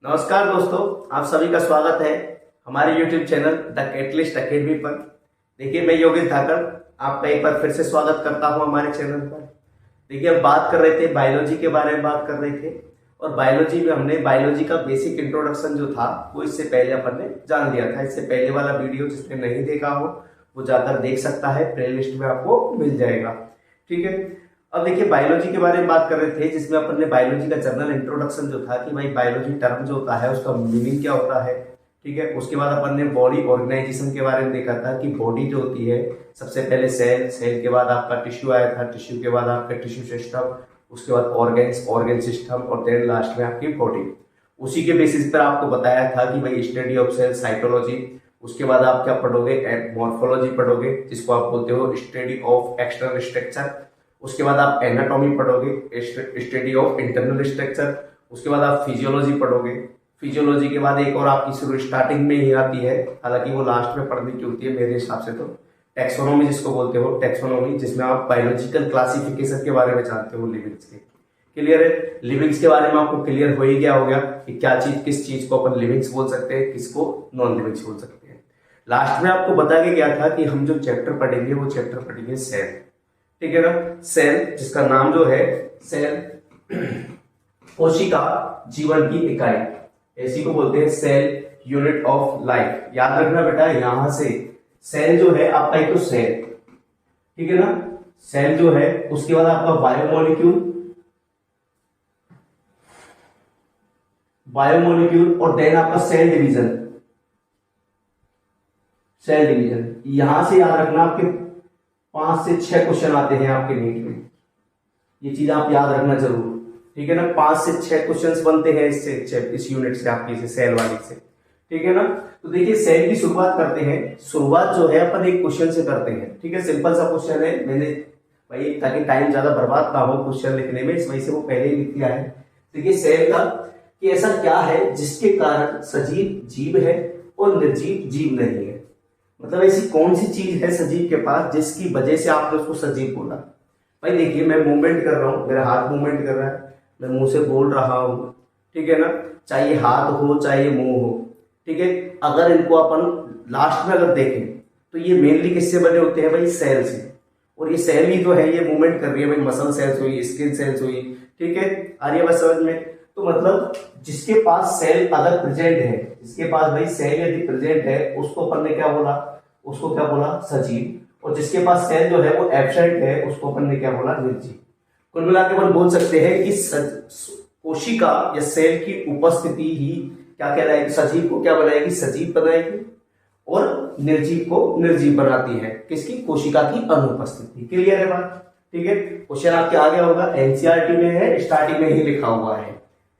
नमस्कार दोस्तों, आप सभी का स्वागत है हमारे YouTube channel the catalyst academy पर। देखिए, मैं योगेश धाकर आपका एक बार फिर से स्वागत करता हूं हमारे चैनल पर। देखिए, हम बात कर रहे थे बायोलॉजी के बारे में बात कर रहे थे और बायोलॉजी में हमने बायोलॉजी का बेसिक इंट्रोडक्शन जो था वो इससे पहले अपन ने जान लिया था। इससे पहले वाला वीडियो जिसने नहीं देखा हो वो जाकर देख सकता है, प्लेलिस्ट में आपको मिल जाएगा। ठीक है, अब देखिए बायोलॉजी के बारे में बात कर रहे थे जिसमें अपन ने बायोलॉजी का जनरल इंट्रोडक्शन जो था कि भाई बायोलॉजी टर्म जो होता है उसका मीनिंग क्या होता है। ठीक है, उसके बाद अपन ने बॉडी ऑर्गेनाइजेशन के बारे में देखा था कि बॉडी जो होती है सबसे पहले सेल, सेल के बाद आपका टिश्यू आया था, टिश्यू के बाद आपका टिश्यू सिस्टम, उसके बाद ऑर्गेन्स, ऑर्गेन सिस्टम और देन लास्ट में आपकी बॉडी। उसी के बेसिस पर आपको बताया था कि भाई स्टडी ऑफ सेल, साइटोलॉजी। उसके बाद आप क्या पढ़ोगे, मॉर्फोलॉजी पढ़ोगे जिसको आप बोलते हो स्टडी ऑफ एक्सटर्नल स्ट्रक्चर। उसके बाद आप एनाटॉमी पढ़ोगे, स्टडी ऑफ इंटरनल स्ट्रक्चर। उसके बाद आप फिजियोलॉजी पढ़ोगे। फिजियोलॉजी के बाद एक और आपकी शुरू स्टार्टिंग में ही आती है, हालांकि वो लास्ट में पढ़ने की होती है मेरे हिसाब से, तो टैक्सोनॉमी जिसको बोलते हो, टैक्सोनॉमी, जिसमें आप बायोलॉजिकल क्लासिफिकेशन के बारे में जानते हो लिविंग्स के। क्लियर है? लिविंग्स के बारे में आपको क्लियर हो ही गया होगा कि क्या चीज, किस चीज को अपन लिविंग्स बोल सकते हैं, किसको नॉन लिविंग्स बोल सकते हैं। लास्ट में आपको बताया गया था कि हम जो चैप्टर पढ़ेंगे वो चैप्टर पढ़ेंगे सेल। ठीक है ना, सेल जिसका नाम जो है सेल कोशिका जीवन की इकाई, इसी को बोलते हैं सेल, यूनिट ऑफ लाइफ। याद रखना बेटा, यहां से सेल जो है आपका एक तो सेल, ठीक है ना, सेल जो है, उसके बाद आपका बायोमोलिक्यूल, बायोमोलिक्यूल और देन आपका सेल डिवीजन, सेल डिवीजन। यहां से याद रखना आपके 5 से 6 क्वेश्चन आते हैं आपके नीट में, ये चीज आप याद रखना जरूर। ठीक है ना, 5 से 6 क्वेश्चंस बनते हैं इससे, इस यूनिट से, आपकी से सेल वाली से। ठीक है ना, तो देखिए सेल की शुरुआत करते हैं। शुरुआत जो है अपन एक क्वेश्चन से करते हैं। ठीक है, सिंपल सा क्वेश्चन है, मैंने भाई ताकि टाइम ज्यादा बर्बाद ना हो क्वेश्चन लिखने में, इस वजह से वो पहले ही लिख दिया है। देखिए सेल का कि ऐसा क्या है जिसके कारण सजीव जीव है और निर्जीव जीव नहीं है। मतलब ऐसी कौन सी चीज है सजीव के पास जिसकी वजह से आपने उसको सजीव बोला। भाई देखिए, मैं मूवमेंट कर रहा हूं, मेरा हाथ मूवमेंट कर रहा है, मैं मुंह से बोल रहा हूं, ठीक है ना, चाहे हाथ हो चाहे मुंह हो। ठीक है, अगर इनको अपन लास्ट में अगर देखें तो ये मेनली किससे बने होते हैं भाई, सेल से। और ये सेल ही तो है, ये मूवमेंट कर रही है भाई, मसल सेल्स हुई, स्किन सेल्स हुई। ठीक है, आ रही है बस समझ में। तो मतलब जिसके पास सेल अगर प्रेजेंट है, जिसके पास भाई सेल यदि प्रेजेंट है, उसको अपन ने क्या बोला, उसको क्या बोला, सजीव। और जिसके पास सेल जो है वो एब्सेंट है, उसको अपन ने क्या बोला, निर्जीव। कुल मिलाकर अपन बोल सकते हैं कि कोशिका या सेल की उपस्थिति ही क्या कहलाएगी, सजीव को क्या बनाएगी, सजीव बनाएगी, और निर्जीव को निर्जीव बनाती है। किसकी, कोशिका की अनुपस्थिति। क्लियर है बात? ठीक है, क्वेश्चन आपके आगे होगा, एनसीईआरटी में है, स्टार्टिंग में ही लिखा हुआ है।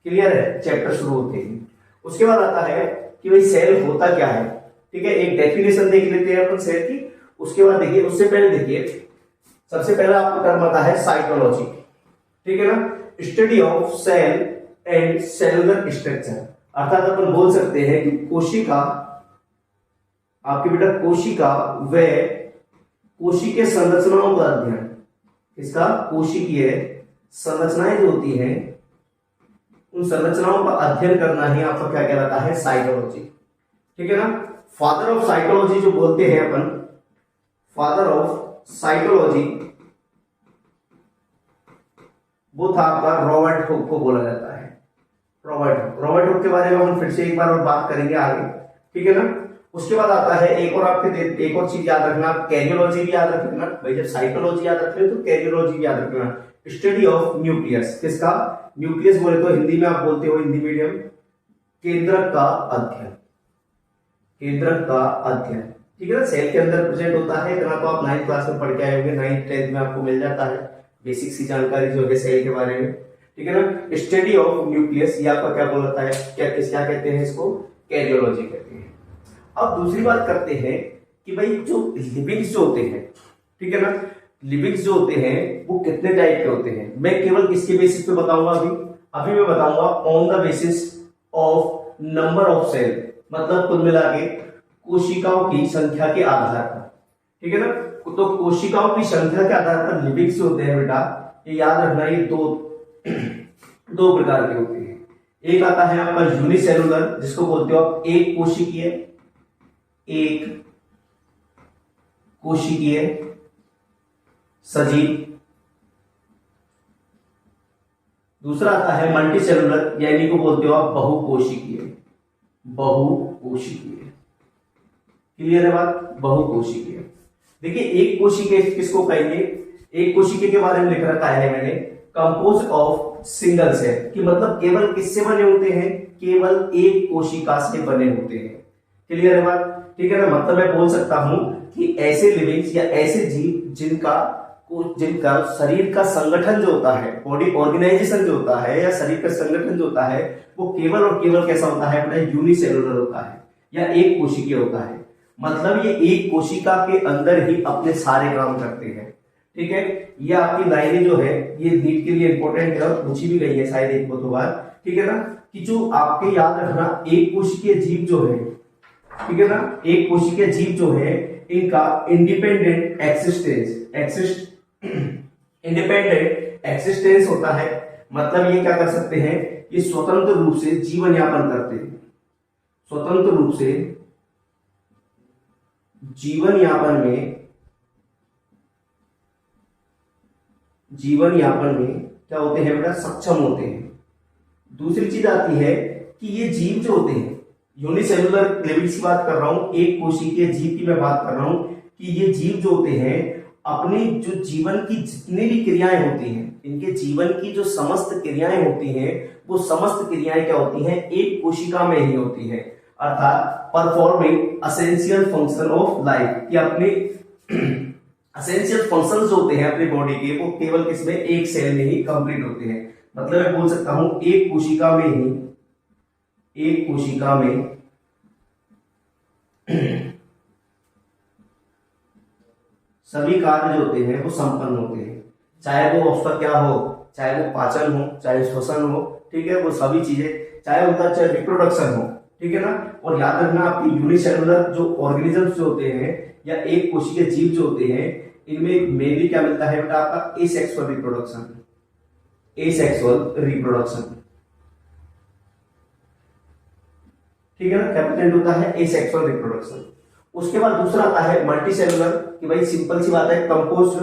क्लियर है, चैप्टर शुरू होते ही। उसके बाद आता है कि भाई सेल होता क्या है। ठीक है, एक डेफिनेशन देख लेते हैं अपन सेल की। उसके बाद देखिए, उससे पहले देखिए, सबसे पहला आपका टर्म आता है साइटोलॉजी। ठीक है ना, study of cell and cellular structure. अर्थात अपन बोल सकते हैं कि कोशिका, आपकी बेटा कोशिका व कोशिकीय संरचनाओं का अध्ययन, इसका कोशिकीय संरचनाएं जो होती हैं उन संरचनाओं का अध्ययन करना ही आपका क्या कहलाता है, साइटोलॉजी। ठीक है ना, फादर ऑफ साइटोलॉजी जो बोलते हैं अपन, फादर ऑफ साइटोलॉजी, वो था आपका रॉबर्ट हुक को बोला जाता है। रॉबर्ट हुक के बारे में हम फिर से एक बार और बात करेंगे आगे। ठीक है ना, उसके बाद आता है एक और आपके, एक और चीज याद रखना, कैरियोलॉजी भी याद रखना भाई। जब साइटोलॉजी याद रख रहे हो तो कैरियोलॉजी भी याद रखना। स्टडी ऑफ न्यूक्लियस, किसका, न्यूक्लियस बोले तो हिंदी में आप बोलते हो, हिंदी मीडियम, केंद्रक का अध्ययन, केंद्रक का अध्ययन। ठीक है ना, सेल के अंदर प्रेजेंट होता है, इतना तो आप 9th क्लास में पढ़ के आए होंगे, 9th 10th में आपको मिल जाता है बेसिक सी जानकारी जो है सेल के बारे में। ठीक है ना, स्टडी ऑफ न्यूक्लियस, ये आपका क्या बोलता है, क्या कहते हैं इसको, कैरियोलॉजी कहते हैं। अब दूसरी बात करते हैं कि भाई जो लिविंग्स जो होते हैं, ठीक है ना, लिविंग्स जो होते हैं वो कितने टाइप के होते हैं। मैं केवल किसके बेसिस पे बताऊंगा, अभी मैं बताऊंगा on the basis of number of cell, मतलब कुल मिला के कोशिकाओं की संख्या के आधार पर। ठीक है ना, तो कोशिकाओं की संख्या के आधार पर लिविंग्स होते हैं बेटा, ये याद रखना, ये दो प्रकार के होते हैं। एक आता है आपका यूनिसेलुलर, जिसको बोलते हो आप एक कोशिकीय सजीव। दूसरा आता है मल्टीसेलुलर, यानी को बोलते हो आप बहुकोशिकीय। क्लियर है बात? बहुकोशिकीय। देखिए एक कोशिकीय किसको कहेंगे? एक कोशिकीय के बारे में लिख रखा है मैंने, कंपोज ऑफ सिंगल सेल, कि मतलब केवल किससे बने होते हैं? केवल एक कोशिका से बने होते हैं। क्लियर है बात? ठीक है ना। मतलब मैं बोल सकता हूं कि ऐसे लिविंग्स या ऐसे जीव जिनका शरीर का संगठन जो होता है, बॉडी ऑर्गेनाइजेशन जो होता है या शरीर का संगठन जो होता है, वो केवल और केवल कैसा होता है? अपना यूनिसेलुलर होता है या एक कोशिकीय होता है। मतलब ये एक कोशिका के अंदर ही अपने सारे काम करते हैं। ठीक है, ये आपकी लाइनें जो है ये नीट के लिए इंपॉर्टेंट है और पूछी भी गई है शायद एक दो बार। ठीक है ना, कि जो आपके याद रखना एक कोशिकीय जीव जो है, ठीक है ना, एक कोशिकीय जीव जो है इनका इंडिपेंडेंट एक्सिस्टेंस होता है। मतलब ये क्या कर सकते हैं? ये स्वतंत्र रूप से जीवन यापन करते हैं। स्वतंत्र रूप से जीवन यापन में क्या होते हैं बेटा? सक्षम होते हैं। दूसरी चीज आती है कि ये जीव जो होते हैं, यूनिसेलुलर लिविंग्स की बात कर रहा हूं, एक कोशिकीय जीव की मैं बात कर रहा हूं, कि ये जीव जो होते हैं अपनी जो जीवन की जितनी भी क्रियाएं होती हैं, इनके जीवन की जो समस्त क्रियाएं होती हैं, वो समस्त क्रियाएं क्या होती हैं? एक कोशिका में ही होती हैं। अर्थात performing essential function of life, कि अपने असेंशियल फंक्शंस जो होते हैं अपनी बॉडी के, वो केवल किसमें? एक सेल में ही कंप्लीट होते हैं। मतलब मैं बोल सकता हूं एक कोशिका में सभी कार्य जो होते हैं वो संपन्न होते हैं। चाहे वो उसका क्या हो, चाहे वो पाचन हो, चाहे श्वसन हो, ठीक है, वो सभी चीजें, चाहे उनका चाहे रिप्रोडक्शन हो, ठीक है ना। और याद रखना आपकी यूनिसेलुलर जो ऑर्गेनिजम्स जो होते हैं या एक कोशिकीय जीव जो होते हैं, इनमें मेनली क्या मिलता है बेटा? आपका एसेक्सुअल रिप्रोडक्शन। ठीक है ना, कैपिटल होता है एसेक्सुअल रिप्रोडक्शन। उसके बाद दूसरा आता है मल्टीसेलुलर, कि भाई सिंपल सी बात है, कंपोज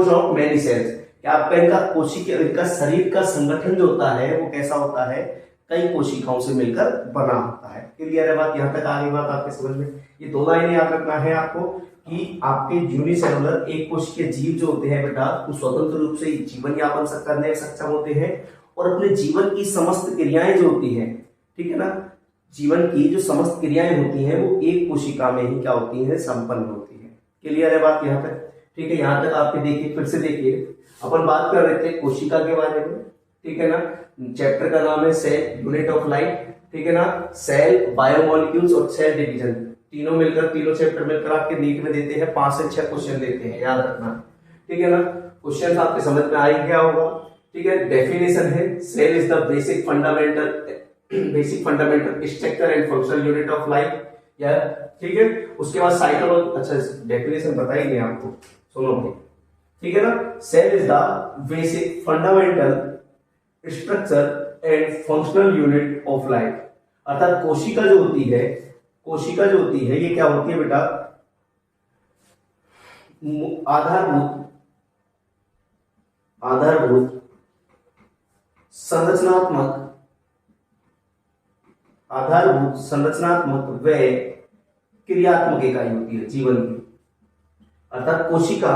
ऑफ मेनी सेल्स, कि आपका इनका कोशिका, इनका शरीर का संगठन जो होता है वो कैसा होता है? कई कोशिकाओं से मिलकर बना होता है। क्लियर है बात? यहां तक आ गई बात आपके समझ में? ये दो लाइनें याद रखना है आपको कि आपके यूनिसेलुलर एक कोशिकीय जीव जो होते हैं बेटा, वो स्वतंत्र रूप से जीवन यापन करने में सक्षम होते हैं और अपने जीवन की समस्त क्रियाएं जो होती हैं, ठीक है ना, जीवन की जो समस्त क्रियाएं होती हैं वो एक कोशिका में ही क्या होती हैं? संपन्न होती है। क्लियर है बात यहाँ तक? ठीक है, यहाँ तक आपके देखिए, फिर से देखिए, अपन बात कर रहे थे कोशिका के बारे में, ठीक है ना। चैप्टर का नाम है सेल, यूनिट ऑफ लाइफ, ठीक है ना। सेल, बायोमोलिक्यूल्स और सेल डिवीजन, तीनों चैप्टर मिलकर आपके नीट में देते हैं 5 से 6 क्वेश्चन देते हैं, याद रखना, ठीक है ना। क्वेश्चन आपके समझ में आ गया होगा, ठीक है। डेफिनेशन है, cell is the basic fundamental structure and functional unit of life, या ठीक है। उसके बाद साइटोलॉजी, अच्छा डेफिनेशन बता ही नहीं आपको, सुनो भाई, ठीक है ना। Cell is the basic fundamental structure and functional unit of life, अर्थात कोशिका जो होती है ये क्या होती है बेटा? आधारभूत संरचनात्मक व क्रियात्मक इकाई होती है जीवन की। अर्थात कोशिका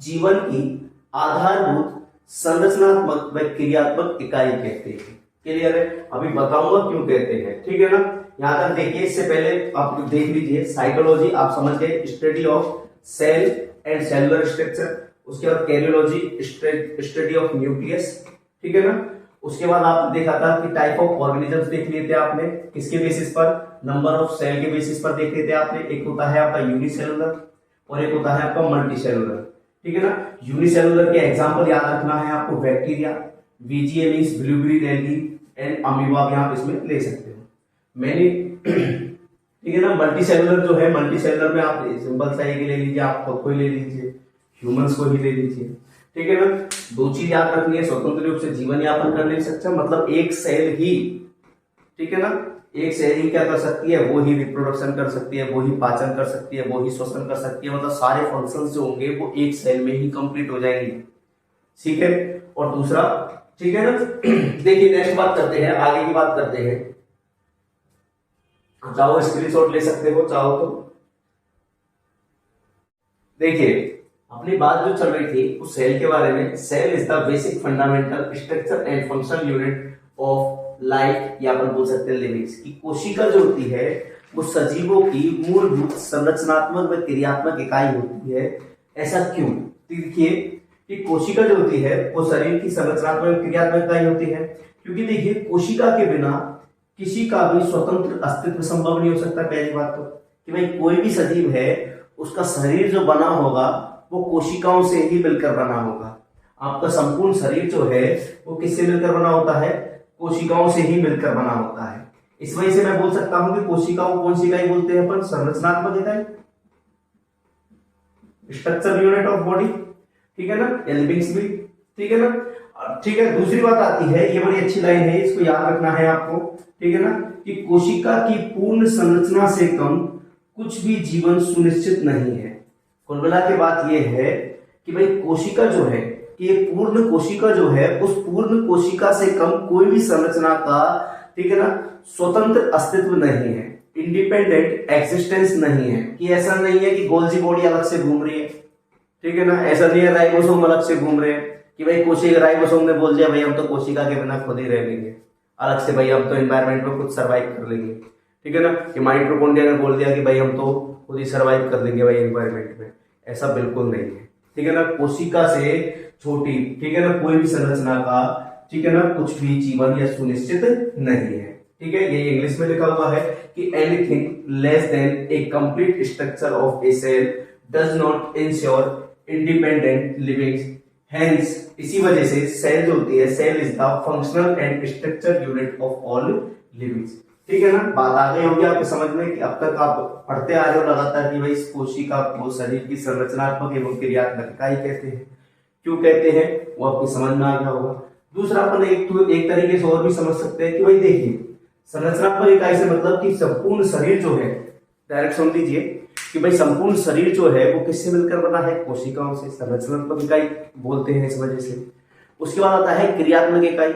जीवन की आधारभूत संरचनात्मक व क्रियात्मक इकाई कहते हैं। क्लियर है? अभी बताऊंगा क्यों कहते हैं, ठीक है ना। यहां तक देखिए, इससे पहले आप देख लीजिए साइटोलॉजी, आप समझ गए, study of cell and cellular structure. उसके बाद कैरियोलॉजी, स्टडी ऑफ न्यूक्लियस, ठीक है ना। उसके बाद आपने देखा था कि टाइप ऑफ ऑर्गेनिजम्स देख लिए थे आपने, किसके बेसिस पर? नंबर ऑफ सेल के बेसिस पर देख लिए थे आपने। एक होता है आपका यूनिसेलुलर और एक होता है आपका मल्टीसेलुलर, ठीक है ना। यूनिसेलुलर के एग्जांपल याद रखना है आपको, bacteria, VGA means blueberry algae and amoeba भी आप इसमें ले सकते हो। मैंने ठीक है ना। मल्टीसेलुलर जो है, मल्टीसेलुलर में आप सिंपल सा एक ले लीजिए, आप खुद को ही ले लीजिए, ह्यूमंस को ही ले लीजिए, ठीक है ना। दो चीज याद रखनी है, स्वतंत्र रूप से जीवन यापन कर नहीं सकता, मतलब एक सेल ही, ठीक है ना, एक सेल ही क्या कर सकती है, वो ही रिप्रोडक्शन कर सकती है, वो ही पाचन कर सकती है, वो ही श्वसन कर सकती है, मतलब सारे फंक्शंस जो होंगे वो एक सेल में ही कंप्लीट हो जाएंगे, ठीक है। और दूसरा, ठीक है ना, देखिए नेक्स्ट बात करते हैं, आगे की बात करते हैं। चाहो स्क्रीनशॉट ले सकते हो चाहो तो। देखिए अपनी बात जो चल रही थी उस सेल के बारे में, cell is the basic fundamental structure and functional unit of life, या अपन बोल सकते हैं लिविंग्स की। कोशिका जो होती है वो सजीवों की मूलभूत संरचनात्मक व क्रियात्मक इकाई होती है। ऐसा क्यों? देखिए कि कोशिका जो होती है वो शरीर की संरचनात्मक क्रियात्मक इकाई होती है, क्योंकि देखिए कोशिका के बिना किसी का भी स्वतंत्र अस्तित्व संभव नहीं हो सकता। पहली बात तो कि भाई कोई भी सजीव है उसका शरीर जो बना होगा वो कोशिकाओं से ही मिलकर बना होगा। आपका संपूर्ण शरीर जो है वो किससे मिलकर बना होता है? कोशिकाओं से ही मिलकर बना होता है। इस वजह से मैं बोल सकता हूं कि कोशिकाओं कौन सी इकाई बोलते हैं अपन? संरचनात्मक इकाई, स्ट्रक्चर यूनिट ऑफ बॉडी, ठीक है ना, लिविंग्स भी, ठीक है ना। ठीक है, दूसरी बात आती है, ये बड़ी अच्छी लाइन है, इसको याद रखना है आपको, ठीक है ना, कि कोशिका की पूर्ण संरचना से कम कुछ भी जीवन सुनिश्चित नहीं है। कुल मिला के बात यह है कि भाई कोशिका जो है कि ये पूर्ण कोशिका जो है उस पूर्ण कोशिका से कम कोई भी संरचना का, ठीक है ना, स्वतंत्र अस्तित्व नहीं है, इंडिपेंडेंट एग्जिस्टेंस नहीं है। कि ऐसा नहीं है कि गोल्जी बॉडी अलग से घूम रही है, ठीक है ना, ऐसा नहीं है राइबोसोम अलग से घूम रहे हैं कि भाई कोशिका, राइबोसोम ने बोल दिया भाई हम तो कोशिका के बिना खुद ही रह लेंगे अलग से, भाई हम तो एनवायरमेंट में खुद सर्वाइव कर लेंगे, ठीक है ना। कि माइटोकॉन्ड्रिया ने बोल दिया कि भाई हम तो खुद ही सर्वाइव कर लेंगे भाई एनवायरमेंट में, ऐसा बिल्कुल नहीं है, ठीक है ना। कोशिका से छोटी, ठीक है ना, कोई भी संरचना का, ठीक है ना, कुछ भी जीवन या सुनिश्चित नहीं है, ठीक है। ये इंग्लिश में लिखा हुआ है कि anything less than a complete structure of a cell does not ensure independent living. Hence इसी वजह से सेल जो होती है, cell is the functional and structure unit of all livings, ठीक है ना। बात आ गई होगी आपके समझ में कि अब तक आप पढ़ते आ रहे हो लगातार कि भाई इस कोशिका को शरीर की संरचनात्मक एवं क्रियात्मक इकाई कहते हैं। क्यों कहते हैं वो आपकी समझ में आ गया होगा। दूसरा अपन एक तरीके से और भी समझ सकते हैं कि भाई देखिए संरचनात्मक इकाई से मतलब कि संपूर्ण शरीर जो है, डायरेक्ट सुन लीजिए कि भाई संपूर्ण शरीर जो है वो किससे मिलकर बना है? कोशिकाओं से। संरचनात्मक इकाई बोलते हैं इस वजह से। उसके बाद आता है क्रियात्मक इकाई।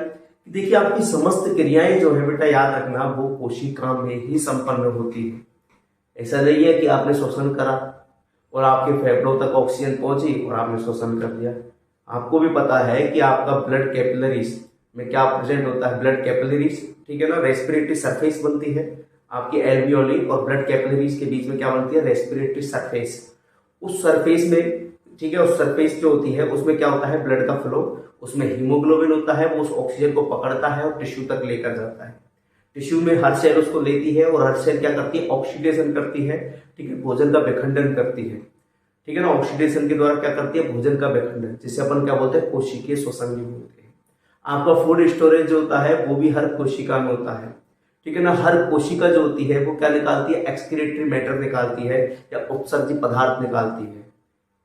देखिए आपकी समस्त क्रियाएं जो है बेटा याद रखना वो कोशिका में ही संपन्न होती है। ऐसा नहीं है कि आपने श्वसन करा और आपके फेफड़ों तक ऑक्सीजन पहुंची और आपने श्वसन कर लिया। आपको भी पता है कि आपका ब्लड कैपिलरीज में क्या प्रेजेंट होता है? ब्लड कैपिलरीज, ठीक है ना, रेस्पिरेटरी सरफेस बनती है। आपकी एल्वियोली और ब्लड कैपिलरीज के बीच में क्या बनती है? Respiratory surface. उस सरफेस में, ठीक है, उस सरफेस जो होती है उसमें क्या होता है? ब्लड का फ्लो, उसमें हीमोग्लोबिन होता है, वो उस ऑक्सीजन को पकड़ता है और टिश्यू तक लेकर जाता है। टिश्यू में हर सेल उसको लेती है और हर सेल क्या करती है? ऑक्सीडेशन करती है, ठीक है, भोजन का विखंडन करती है, ठीक है ना। ऑक्सीडेशन के द्वारा क्या करती है? भोजन का विखंडन, जिसे अपन क्या बोलते हैं? कोशिकीय श्वसन बोलते हैं। आपका फूड स्टोरेज जो होता है वो भी हर कोशिका में होता है, ठीक है ना। हर कोशिका जो होती है वो क्या निकालती है? एक्सक्रीटरी मैटर निकालती है या उत्सर्जित पदार्थ निकालती है।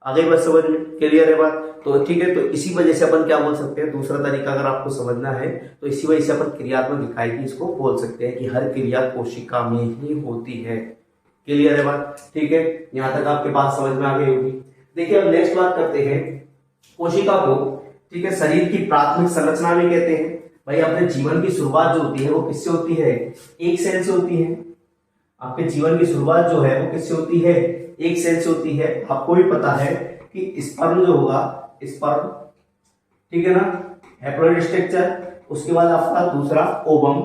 आगे बस समझ में क्लियर है बात? तो ठीक है, तो इसी वजह से अपन क्या बोल सकते हैं, दूसरा तरीका अगर आपको समझना है तो इसी वजह से अपन क्रियात्मक इकाई की इसको बोल सकते हैं कि हर क्रिया कोशिका में ही होती है। क्लियर है बात? ठीक है, यहां तक आपके बात समझ में आ गई होगी। देखिए अब नेक्स्ट बात करते हैं कोशिका को, ठीक है, शरीर की प्राथमिक संरचना भी कहते हैं। भाई अपने जीवन की शुरुआत जो होती है वो किससे होती है? एक सेल से होती है। आपके जीवन की शुरुआत जो है वो किससे होती है? एक सेल से होती है। आपको भी पता है कि स्पर्म जो होगा, स्पर्म, ठीक है ना, हैप्लॉइड स्ट्रक्चर, उसके बाद आपका दूसरा ओवम,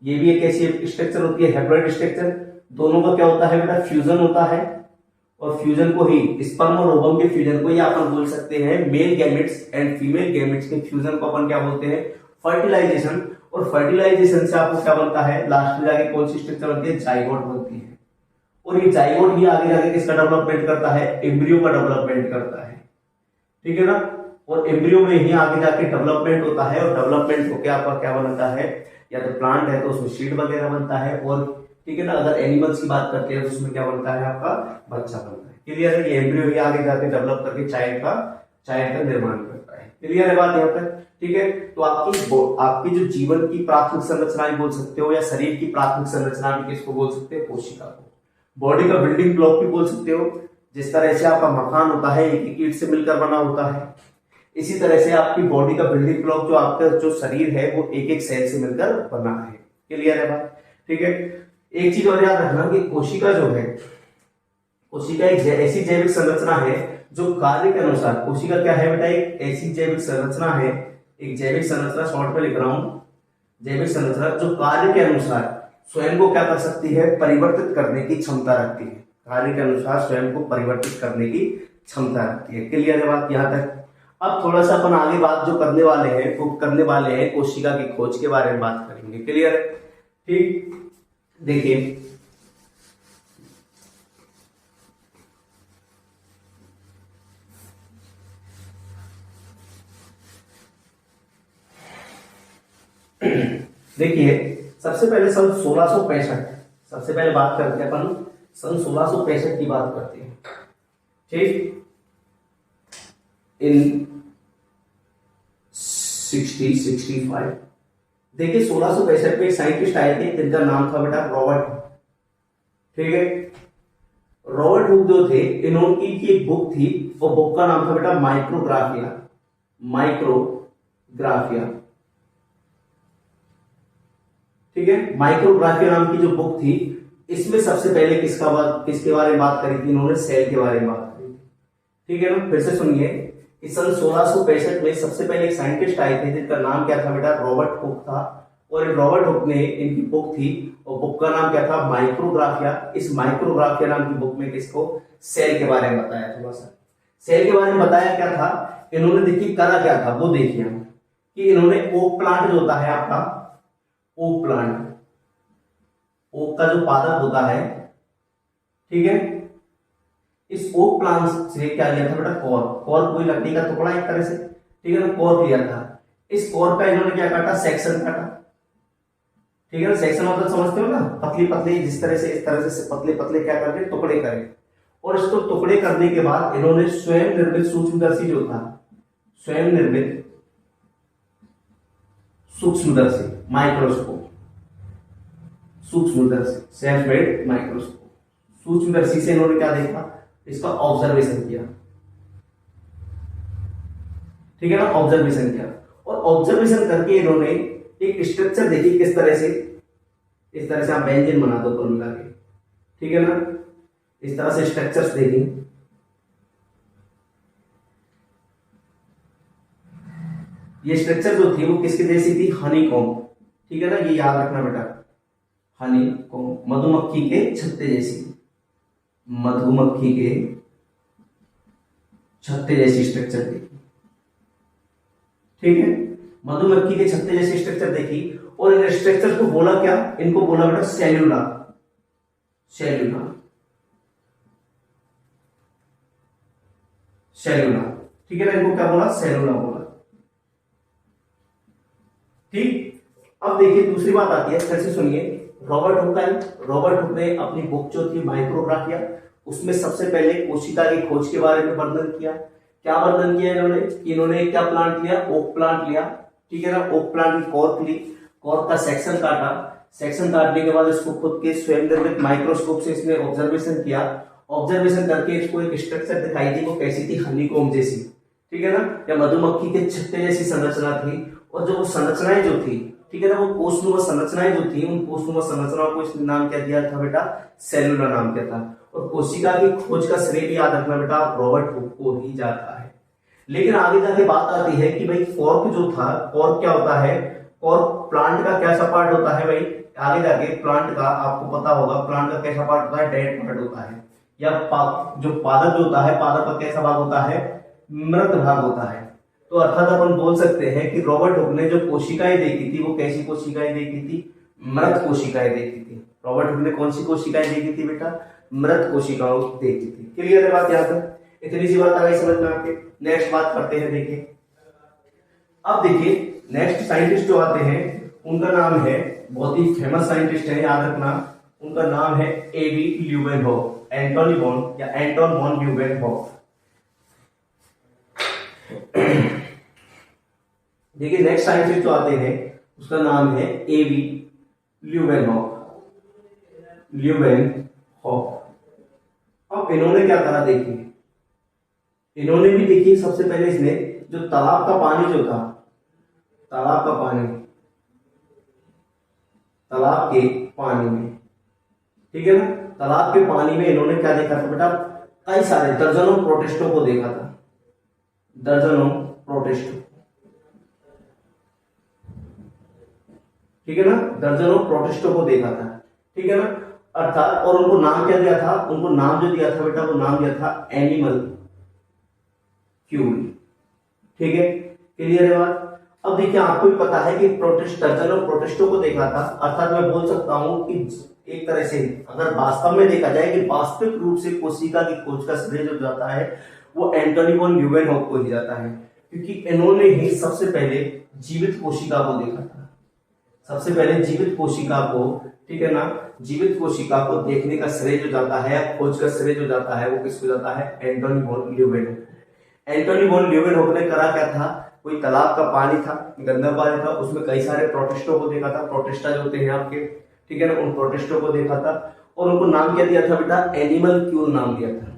ये भी एक ऐसी स्ट्रक्चर होती है हैप्लॉइड स्ट्रक्चर। दोनों का क्या होता है बेटा? फ्यूजन होता है, और फ्यूजन को ही, स्पर्म और ओवम के फ्यूजन को ही अपन बोल सकते हैं male gametes and female gametes के फ्यूजन को अपन क्या बोलते हैं? फर्टिलाइजेशन। और फर्टिलाइजेशन से आपको क्या बनता है? लास्ट में जाके कौन सी स्ट्रक्चर बनती है? जाइगोट बनती है। और ये जाइगोट ही आगे जाके किसका डेवलपमेंट करता है? एम्ब्रियो का डेवलपमेंट करता है, ठीक है ना। और एम्ब्रियो में ही आगे जाके डेवलपमेंट होता है, और डेवलपमेंट होकर आपका क्या बनता है? या तो प्लांट है तो उसमें सीड वगैरह बनता है, और ठीक है ना, अगर एनिमल्स की बात करते हैं तो उसमें क्या बनता है? आपका बच्चा बनता है। क्लियर है? ये एम्ब्रियो ही आगे जाके डेवलप करके चाइल्ड का चाहे का निर्माण करता है। क्लियर है बात यहाँ तक? ठीक है, तो आपकी जो जीवन की प्राथमिक संरचना बोल सकते हो, या शरीर की प्राथमिक संरचना भी किसको बोल सकते हैं? कोशिका को। बॉडी का बिल्डिंग ब्लॉक भी बोल सकते हो। जिस तरह से आपका मकान होता है एक एक ईंट से मिलकर बना होता है, इसी तरह से आपकी बॉडी का बिल्डिंग ब्लॉक जो आपका जो शरीर है वो एक एक सेल से मिलकर बना है। क्लियर है बात? ठीक है, एक चीज और याद रखना कि कोशिका जो है, कोशिका एक ऐसी जैविक संरचना है जो कार्य के अनुसार, कोशिका क्या है बेटा? एक ऐसी जैविक संरचना है, एक जैविक संरचना, शॉर्ट में लिख रहा हूं, जैविक संरचना जो कार्य के अनुसार स्वयं को क्या कर सकती है? परिवर्तित करने की क्षमता रखती है। कार्य के अनुसार स्वयं को परिवर्तित करने की क्षमता रखती है। क्लियर है बात यहाँ तक? अब थोड़ा सा अपन आगे बात जो करने वाले हैं वो करने वाले हैं कोशिका की खोज के बारे में बात करेंगे। क्लियर है? ठीक, देखिए देखिए सबसे पहले सन 1665, सबसे पहले बात करते हैं अपन सन 1665 की बात करते हैं। ठीक, इन 65 देखिए 1665 में साइंटिस्ट आए थे जिनका नाम था बेटा रॉबर्ट हुक। ठीक है, रॉबर्ट हुक जो थे, इन्होंने की एक बुक थी, वो बुक का नाम था बेटा माइक्रोग्राफिया। माइक्रोग्राफिया, ठीक है, माइक्रोग्राफिया नाम की जो बुक थी, इसमें सबसे पहले किसके बारे में बात करी थी? इन्होंने सेल के बारे में बात करी थी। ठीक है ना, फिर से सुनिए कि सन 1665 में सबसे पहले एक साइंटिस्ट आए थे जिनका नाम क्या था बेटा? रॉबर्ट हुक था। और रॉबर्ट हुक ने, इनकी बुक थी और बुक का नाम क्या था? माइक्रोग्राफिया। इस माइक्रोग्राफिया नाम की बुक में किसको? सेल के बारे में बताया। थोड़ा सा सेल के बारे में बताया क्या था? इन्होंने देखिए करा क्या था वो देखिए हम, कि इन्होंने ओक प्लांट जो होता है आपका, ओक प्लांट, ओक का जो पादप होता है, ठीक है, इस ओक प्लांट से क्या लिया था बेटा? कोर। कोर कोई लकड़ी का टुकड़ा एक तरह से, ठीक है ना, कोर लिया था। इस कोर का इन्होंने क्या काटा? सेक्शन काटा। ठीक है ना, सेक्शन मतलब समझते हो ना, पतली पतली, जिस तरह से इस तरह से पतले पतले क्या करके टुकड़े करे। और इसको टुकड़े करने के बाद इन्होंने स्वयं निर्मित सूक्ष्मदर्शी जो था, स्वयं निर्मित सूक्ष्मदर्शी, माइक्रोस्कोप, सूक्ष्मदर्शी, सेल्फ मेड माइक्रोस्कोप, सूक्ष्मदर्शी से इन्होंने क्या देखा? इसका ऑब्जर्वेशन किया। ठीक है ना, ऑब्जर्वेशन किया। और ऑब्जर्वेशन करके इन्होंने एक स्ट्रक्चर देखी, किस तरह से? इस तरह से आप व्यंजन बना दो कुल मिला के, ठीक है ना, इस तरह से स्ट्रक्चर्स देखी। ये स्ट्रक्चर जो थी वो किसके जैसी थी? हनीकॉम्ब। ठीक है ना, ये याद रखना बेटा, हनीकॉम्ब, मधुमक्खी के छत्ते जैसी, मधुमक्खी के छत्ते जैसी स्ट्रक्चर देखी। ठीक है, मधुमक्खी के छत्ते जैसी स्ट्रक्चर देखी। और इन स्ट्रक्चर को बोला क्या? इनको बोला बेटा सेल्यूला। सेल्यूला, सेल्यूला, ठीक है ना, इनको क्या बोला? सेल्यूला बोला। ठीक, अब देखिए दूसरी बात आती है, फिर से सुनिए। रॉबर्ट हुक ने अपनी बुक जो थी माइक्रोग्राफिया, उसमें सबसे पहले कोशिका की खोज के बारे में वर्णन किया। क्या वर्णन किया इन्होंने? कि इन्होंने क्या प्लांट लिया? ओक प्लांट लिया। ठीक है ना, ओक प्लांट की कोर ली, कोर का सेक्शन काटा, सेक्शन काटने के बाद इसको खुद के स्वयं निर्मित माइक्रोस्कोप से इसने ऑब्जर्वेशन किया। ऑब्जर्वेशन करके इसको एक स्ट्रक्चर दिखाई दी, वो कैसी थी? हनीकॉम्ब जैसी। ठीक है ना, या मधुमक्खी के छत्ते जैसी संरचना थी। और जो वो संरचनाएं जो थी, ठीक है ना, वो कोषनुमा संरचनाएं जो थी, उन कोषनुमा संरचनाओं को इसने नाम क्या दिया था बेटा? सेलुलर नाम क्या था। और कोशिका की खोज का श्रेय भी याद रखना बेटा, रॉबर्ट हुक को ही जाता है। लेकिन आगे जाके बात आती है कि भाई कॉर्क जो था, कॉर्क क्या होता है? कॉर्क प्लांट का कैसा पार्ट होता है भाई? आगे जाके प्लांट का आपको पता होगा, प्लांट का कैसा पार्ट होता है? डेड पार्ट होता है। या जो पादप जो होता है, पादप का कैसा भाग होता है? मृत भाग होता है। तो अर्थात अपन बोल सकते हैं कि रॉबर्ट हुक ने जो कोशिकाएं देखी थी, वो कैसी कोशिकाएं देखी थी? मृत कोशिकाएं देखी थी। रॉबर्ट हुक ने कौन सी कोशिकाएं देखी थी बेटा? मृत कोशिकाओं देखी थी। क्लियर है बात? यहाँ तक इतनी सी बात आ गई समझ में आपके? नेक्स्ट बात करते हैं। देखिए अब देखिए नेक्स्ट साइंटिस्ट जो आते हैं उनका नाम है, बहुत ही फेमस साइंटिस्ट है, याद रखना, उनका नाम है एबी ल्यूवेनहोफ, एंटोनी वॉन या एंटोन वॉन ल्यूवेनहोफ। देखिए नेक्स्ट साइंटिस्ट जो आते हैं उसका नाम है एवी ल्यूवेनहॉक। अब इन्होंने क्या करा देखिए, इन्होंने भी देखिए सबसे पहले इसने जो तालाब का पानी जो था, तालाब का पानी, तालाब के पानी में, ठीक है ना, तालाब के पानी में इन्होंने क्या देखा था बेटा, कई सारे दर्जनों प्रोटिस्टों को देखा था, दर्जनों प्रोटिस्टों, ठीक है ना, दर्जनों प्रोटिस्टों को देखा था, ठीक है ना, अर्थात, और उनको नाम क्या दिया था, उनको नाम जो दिया था बेटा वो नाम दिया था एनिमल क्यूल, ठीक है, क्लियर है बात। अब देखिए आपको भी पता है कि प्रोटिस्ट, दर्जनों प्रोटिस्टों को देखा था, अर्थात मैं बोल सकता हूं कि एक तरह से अगर वास्तव में देखा जाए कि वास्तविक रूप से कोशिका की खोज का श्रेय जो जाता है वो एंटोनी वॉन ल्यूवेनहॉक को ही जाता है, क्योंकि इन्होंने ही सबसे पहले जीवित कोशिका को देखा था, सबसे पहले जीवित कोशिका को, ठीक है ना, जीवित कोशिका को देखने का श्रेय जो जाता है, खोज का श्रेय जो जाता है वो किसको जाता है, Antony von Leeuwenhoek. Antony von Leeuwenhoek ने करा क्या था, कोई तालाब का पानी था, गंदा पानी था, उसमें कई सारे प्रोटिस्टों को देखा था, प्रोटिस्टा जो होते हैं आपके, ठीक है ना, उन प्रोटिस्टों को देखा था और उनको नाम क्या दिया था बेटा, एनिमल क्यूल नाम दिया था।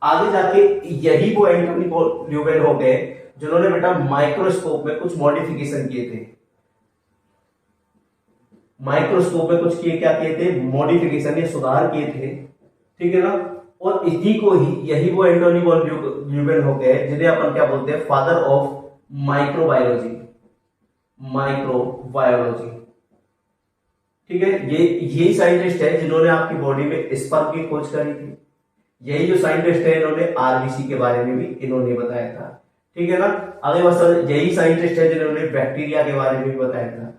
आगे जाके यही वो एंटोनी वॉन ल्यूवेनहॉक है जिन्होंने बेटा माइक्रोस्कोप में कुछ मॉडिफिकेशन किए थे, माइक्रोस्कोप में कुछ किए, क्या किए थे, मॉडिफिकेशन या सुधार किए थे, ठीक है ना, और इसी को ही, यही वो एंटोनी वॉन ल्यूवेनहॉक है जिन्हें अपन क्या बोलते हैं, फादर ऑफ माइक्रोबायोलॉजी, माइक्रोबायोलॉजी, ठीक है। यही साइंटिस्ट है जिन्होंने आपकी बॉडी में स्पर्म की खोज करी थी, यही जो साइंटिस्ट है इन्होंने आरबीसी के बारे में भी इन्होंने बताया था, ठीक है ना। आगे बस यही साइंटिस्ट है जिन्होंने बैक्टीरिया के बारे में भी बताया था,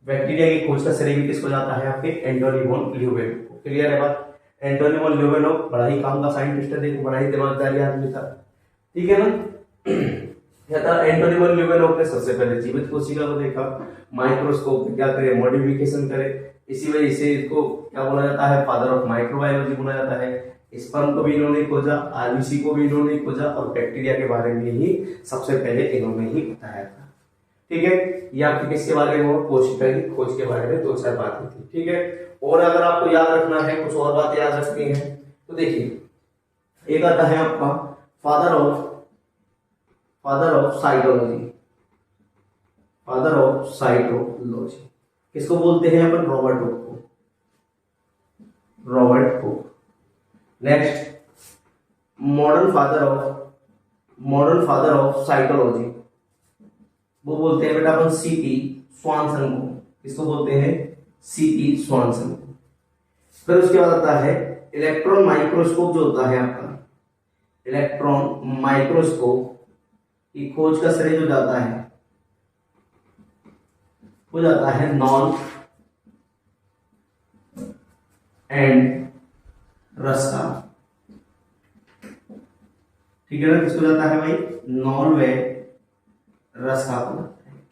बैक्टीरिया की खोज का श्रेय भी किसको जाता है, आपके एंटोनी वॉन ल्यूवेनहॉक, क्लियर है बात। एंटोनी वॉन ल्यूवेनहॉक बड़ा ही काम का साइंटिस्ट है, देखो बड़ा ही दिमागदारी आदमी था, ठीक है ना। एंटोनी वॉन ल्यूवेनहॉक ने सबसे पहले जीवित कोशिका को देखा, माइक्रोस्कोप में क्या करे, मॉडिफिकेशन करे, इसी वजह से इसको क्या बोला जाता है, फादर ऑफ माइक्रोबायोलॉजी बोला जाता है। स्पर्म को भी इन्होंने खोजा, आरबीसी को भी इन्होंने खोजा और बैक्टीरिया के बारे में ही सबसे पहले इन्होंने ही बताया था, ठीक है। ये आपके किसके बारे में, कोशिका की खोज के बारे में दो चार बातें थी, ठीक है। और अगर आपको याद रखना है, कुछ और बातें याद रखनी है तो देखिए, एक आता है आपका father of cytology, father of cytology किसको बोलते हैं अपन, रॉबर्ट हुक को, Robert Hooke. Next modern father of cytology वो बोलते हैं बेटा अपन सीपी स्वानसन को, किसको बोलते हैं, सीपी स्वानसन को। फिर उसके बाद आता है इलेक्ट्रॉन माइक्रोस्कोप जो होता है आपका, इलेक्ट्रॉन माइक्रोस्कोप की खोज का श्रेय जो जाता है वो जाता है नॉन एंड रस्का, ठीक है ना, किसको जाता है भाई, नॉन वे रस्का को,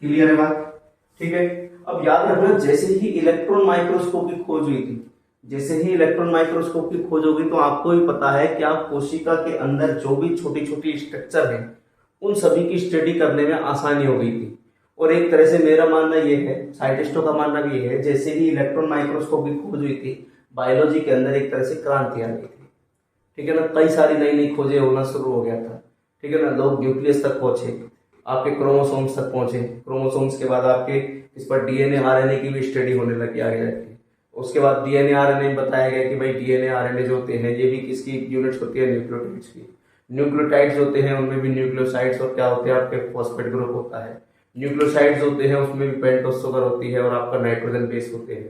क्लियर है बात, ठीक है। अब याद रखना, जैसे ही इलेक्ट्रॉन माइक्रोस्कोप की खोज हुई थी, जैसे ही इलेक्ट्रॉन माइक्रोस्कोप की खोज होगी तो आपको भी पता है कि आप कोशिका के अंदर जो भी छोटी छोटी स्ट्रक्चर है उन सभी की स्टडी करने में आसानी हो गई थी। और एक तरह से मेरा मानना यह है, साइंटिस्टों का मानना भी यह है, जैसे ही इलेक्ट्रॉन माइक्रोस्कोप की खोज हुई थी बायोलॉजी के अंदर एक तरह से क्रांति आ गई थी, ठीक है ना, कई सारी नई नई खोजें होना शुरू हो गया था, ठीक है ना। लोग न्यूक्लियस तक पहुंचे, आपके क्रोमोसोम्स तक पहुंचे, क्रोमोसोम्स के बाद आपके इस पर डीएनए आरएनए की भी स्टडी होने लगी आगे जाके। उसके बाद डीएनए आरएनए बताया गया कि भाई डीएनए आरएनए जो होते हैं ये भी किसकी यूनिट्स होती है, न्यूक्लियोटाइड्स की। न्यूक्लियोटाइड्स होते हैं उनमें भी न्यूक्लियोसाइड्स और क्या होते हैं आपके फॉस्फेट ग्रुप होता है। न्यूक्लियोसाइड्स होते हैं उसमें भी पेंटोस शुगर होती है और आपका नाइट्रोजन बेस होते हैं,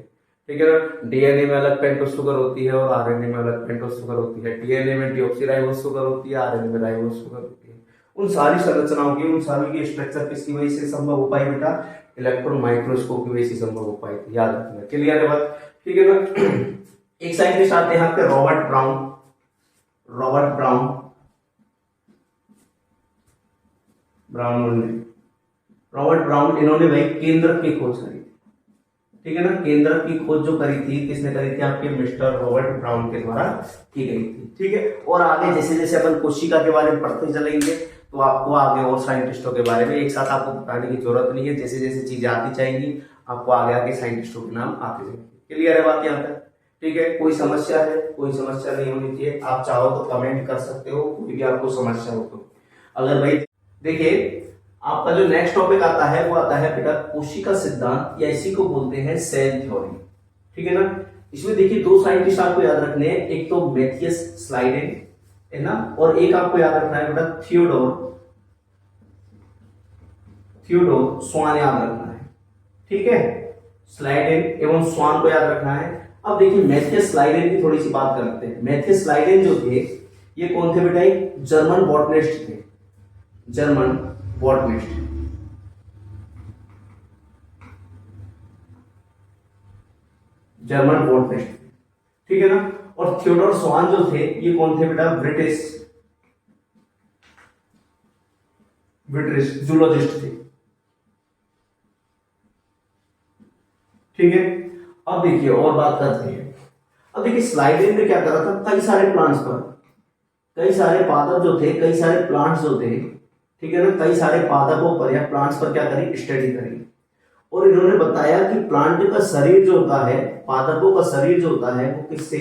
ठीक है ना। डीएनए में अलग पेंटोस शुगर होती है और आरएनए में अलग पेंटोस शुगर होती है। डीएनए में डीऑक्सीराइबोस शुगर होती है, आरएनए में राइबोस शुगर होती है। उन सारी संरचनाओं की, उन सारी की स्ट्रक्चर किसकी वजह से संभव हो पाई बेटा, इलेक्ट्रॉन माइक्रोस्कोप की वजह से संभव हो पाई थी, याद रखना, क्लियर है बात, ठीक है ना। एक साइंटिस्ट आते हैं आपके रॉबर्ट ब्राउन, इन्होंने भाई केंद्रक की खोज करी थी, ठीक है ना। केंद्रक की खोज जो करी थी किसने करी थी, आपके मिस्टर रॉबर्ट ब्राउन के द्वारा की गई थी, ठीक है। और आगे जैसे जैसे अपन कोशिका के बारे में पढ़ते चलेंगे तो आपको आगे और साइंटिस्टों के बारे में एक साथ आपको बताने की जरूरत नहीं है, जैसे जैसे चीजें आती जाएंगी आपको आगे आगे साइंटिस्टों के नाम आते जाएंगे। क्लियर है बात यहाँ तक? ठीक है, कोई समस्या है? कोई समस्या नहीं होनी चाहिए, आप चाहो तो कमेंट कर सकते हो, कोई भी आपको समस्या हो तो। अगर भाई देखिए आपका जो नेक्स्ट टॉपिक आता है वो आता है बेटा कोशिका सिद्धांत, या इसी को बोलते हैं सेल थ्योरी। ठीक है ना? इसमें देखिए दो साइंटिस्ट आपको याद रखने हैं, एक तो मैथियस स्लाइडेन है ना, और एक आपको याद रखना है बेटा थियोडोर स्वान याद रखना है। ठीक है, स्लाइडेन एवं स्वान को याद रखना है। अब देखिए मैथियस स्लाइडेन की थोड़ी सी बात करते हैं। मैथियस स्लाइडेन जो थे ये कौन थे बेटा? एक जर्मन बॉटनिस्ट थे, जर्मन बॉटनिस्ट। जर्मन बॉटनिस्ट, ठीक है ना? और थियोडोर स्वान जो थे ये कौन थे बेटा? ब्रिटिश जूलॉजिस्ट थे। ठीक है, अब देखिए और बात करते हैं। अब देखिए स्लाइडेन ने क्या करा था, कई सारे प्लांट्स पर, कई सारे पादप जो थे, कई सारे प्लांट्स जो थे, ठीक है ना, कई सारे पादपों पर या प्लांट्स पर क्या करी? स्टडी करी। और इन्होंने बताया कि प्लांट का शरीर जो होता है, पादपों का शरीर जो होता है वो किससे?